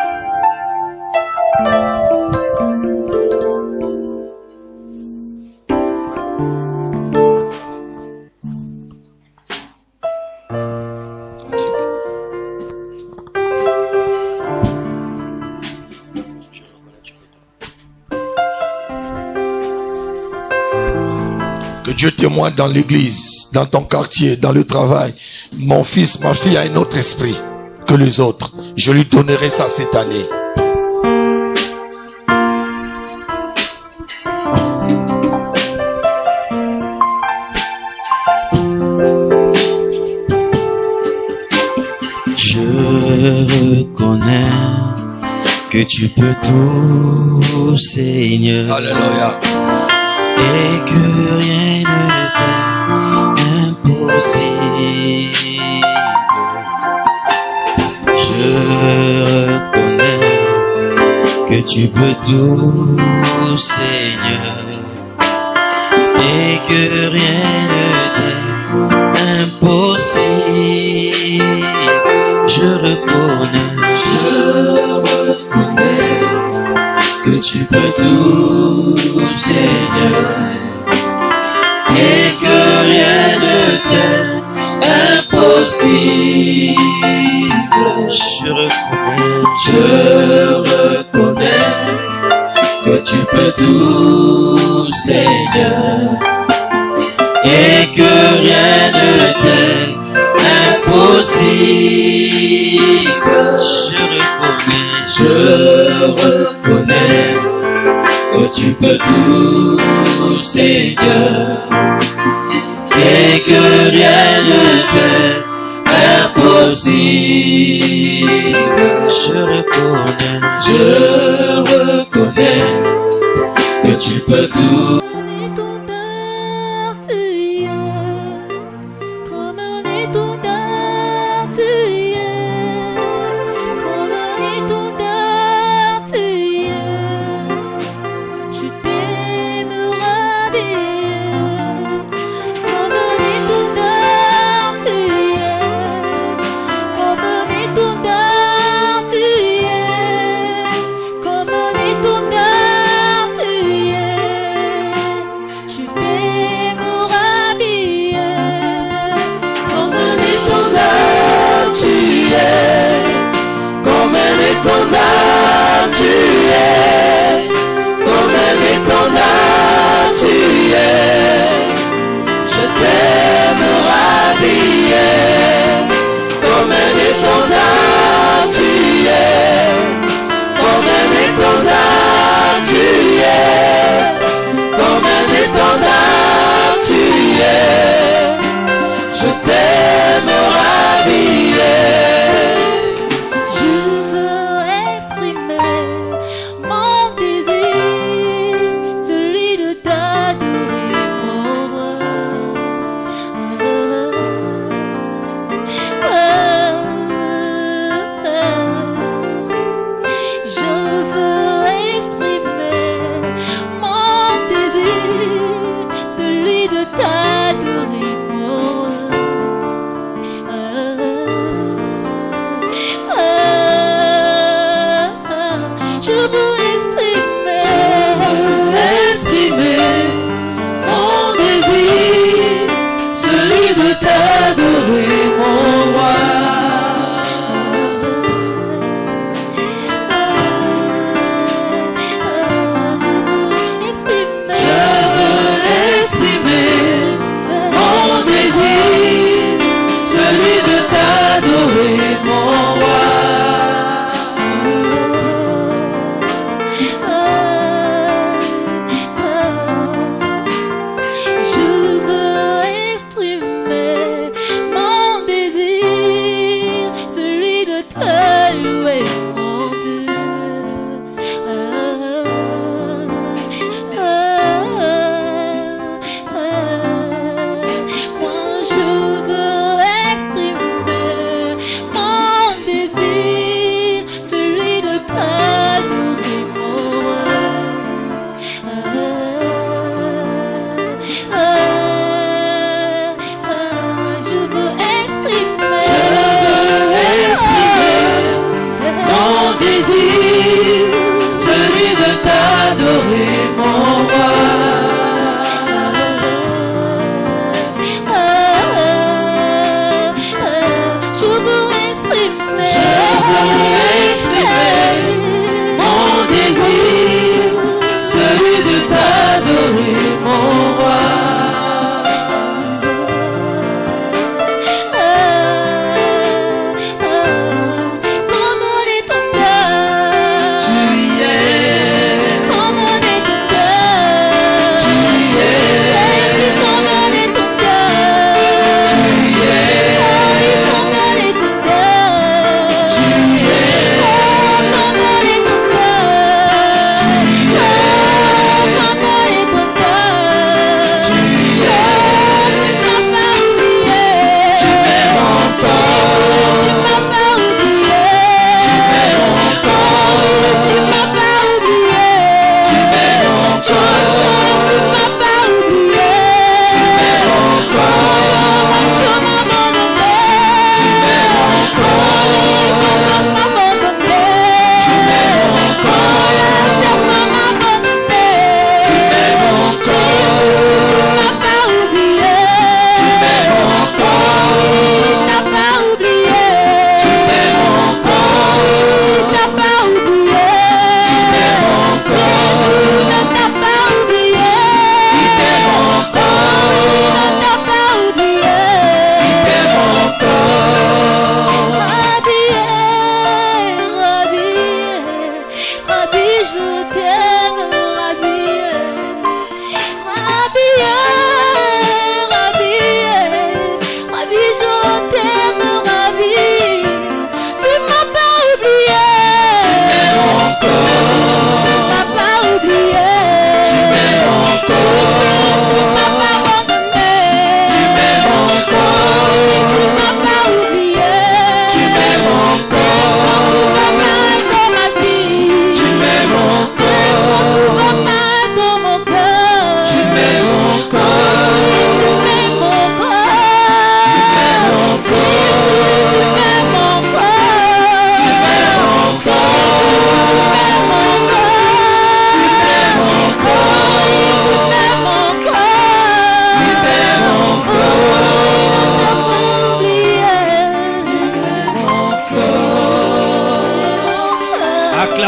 Que Dieu témoigne dans l'église, dans ton quartier, dans le travail. Mon fils, ma fille a un autre esprit que les autres. Je lui donnerai ça cette année. Je reconnais que tu peux tout, Seigneur. Alléluia. Et que rien ne t'est impossible. Je reconnais que tu peux tout, Seigneur, et que rien ne t'est impossible. Je reconnais que tu peux tout, Seigneur, et que rien ne t'est impossible. Je reconnais tout, Seigneur, et que rien ne t'est impossible. Je reconnais que tu peux tout, Seigneur, et que rien ne t'est impossible. Je reconnais que tu peux tout.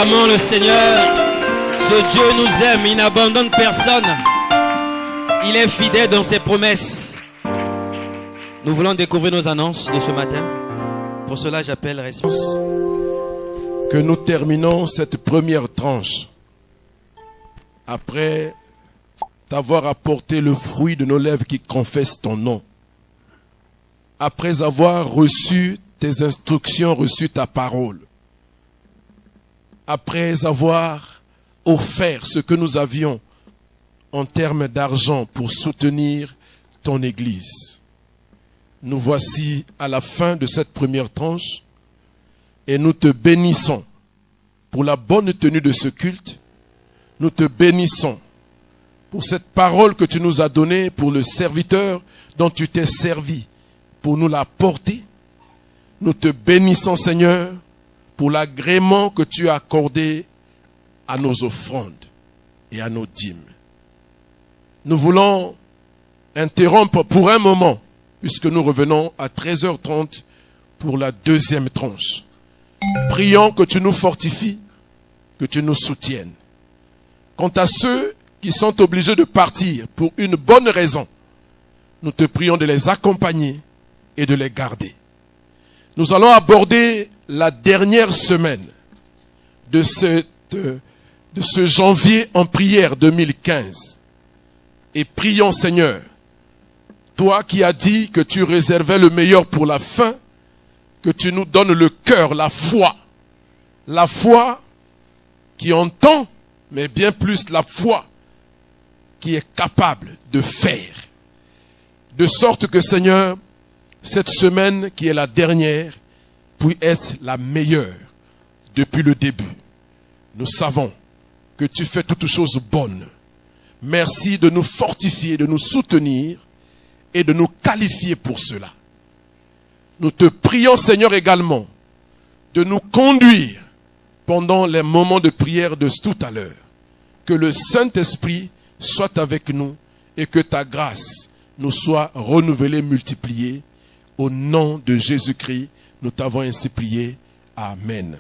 Acclamons le Seigneur. Ce Dieu nous aime, il n'abandonne personne. Il est fidèle dans ses promesses. Nous voulons découvrir nos annonces de ce matin. Pour cela, j'appelle que nous terminons cette première tranche après t'avoir apporté le fruit de nos lèvres qui confessent ton nom. Après avoir reçu tes instructions, reçu ta parole. Après avoir offert ce que nous avions en termes d'argent pour soutenir ton Église. Nous voici à la fin de cette première tranche et nous te bénissons pour la bonne tenue de ce culte. Nous te bénissons pour cette parole que tu nous as donnée, pour le serviteur dont tu t'es servi, pour nous la porter. Nous te bénissons, Seigneur, pour l'agrément que tu as accordé à nos offrandes et à nos dîmes. Nous voulons interrompre pour un moment, puisque nous revenons à 13h30 pour la deuxième tranche. Prions que tu nous fortifies, que tu nous soutiennes. Quant à ceux qui sont obligés de partir pour une bonne raison, nous te prions de les accompagner et de les garder. Nous allons aborder la dernière semaine de ce janvier en prière 2015. Et prions, Seigneur, toi qui as dit que tu réservais le meilleur pour la fin, que tu nous donnes le cœur, la foi qui entend, mais bien plus la foi qui est capable de faire. De sorte que, Seigneur, cette semaine qui est la dernière puisse être la meilleure depuis le début. Nous savons que tu fais toutes choses bonnes. Merci de nous fortifier, de nous soutenir et de nous qualifier pour cela. Nous te prions, Seigneur, également de nous conduire pendant les moments de prière de tout à l'heure. Que le Saint-Esprit soit avec nous et que ta grâce nous soit renouvelée, multipliée. Au nom de Jésus-Christ, nous t'avons ainsi prié. Amen.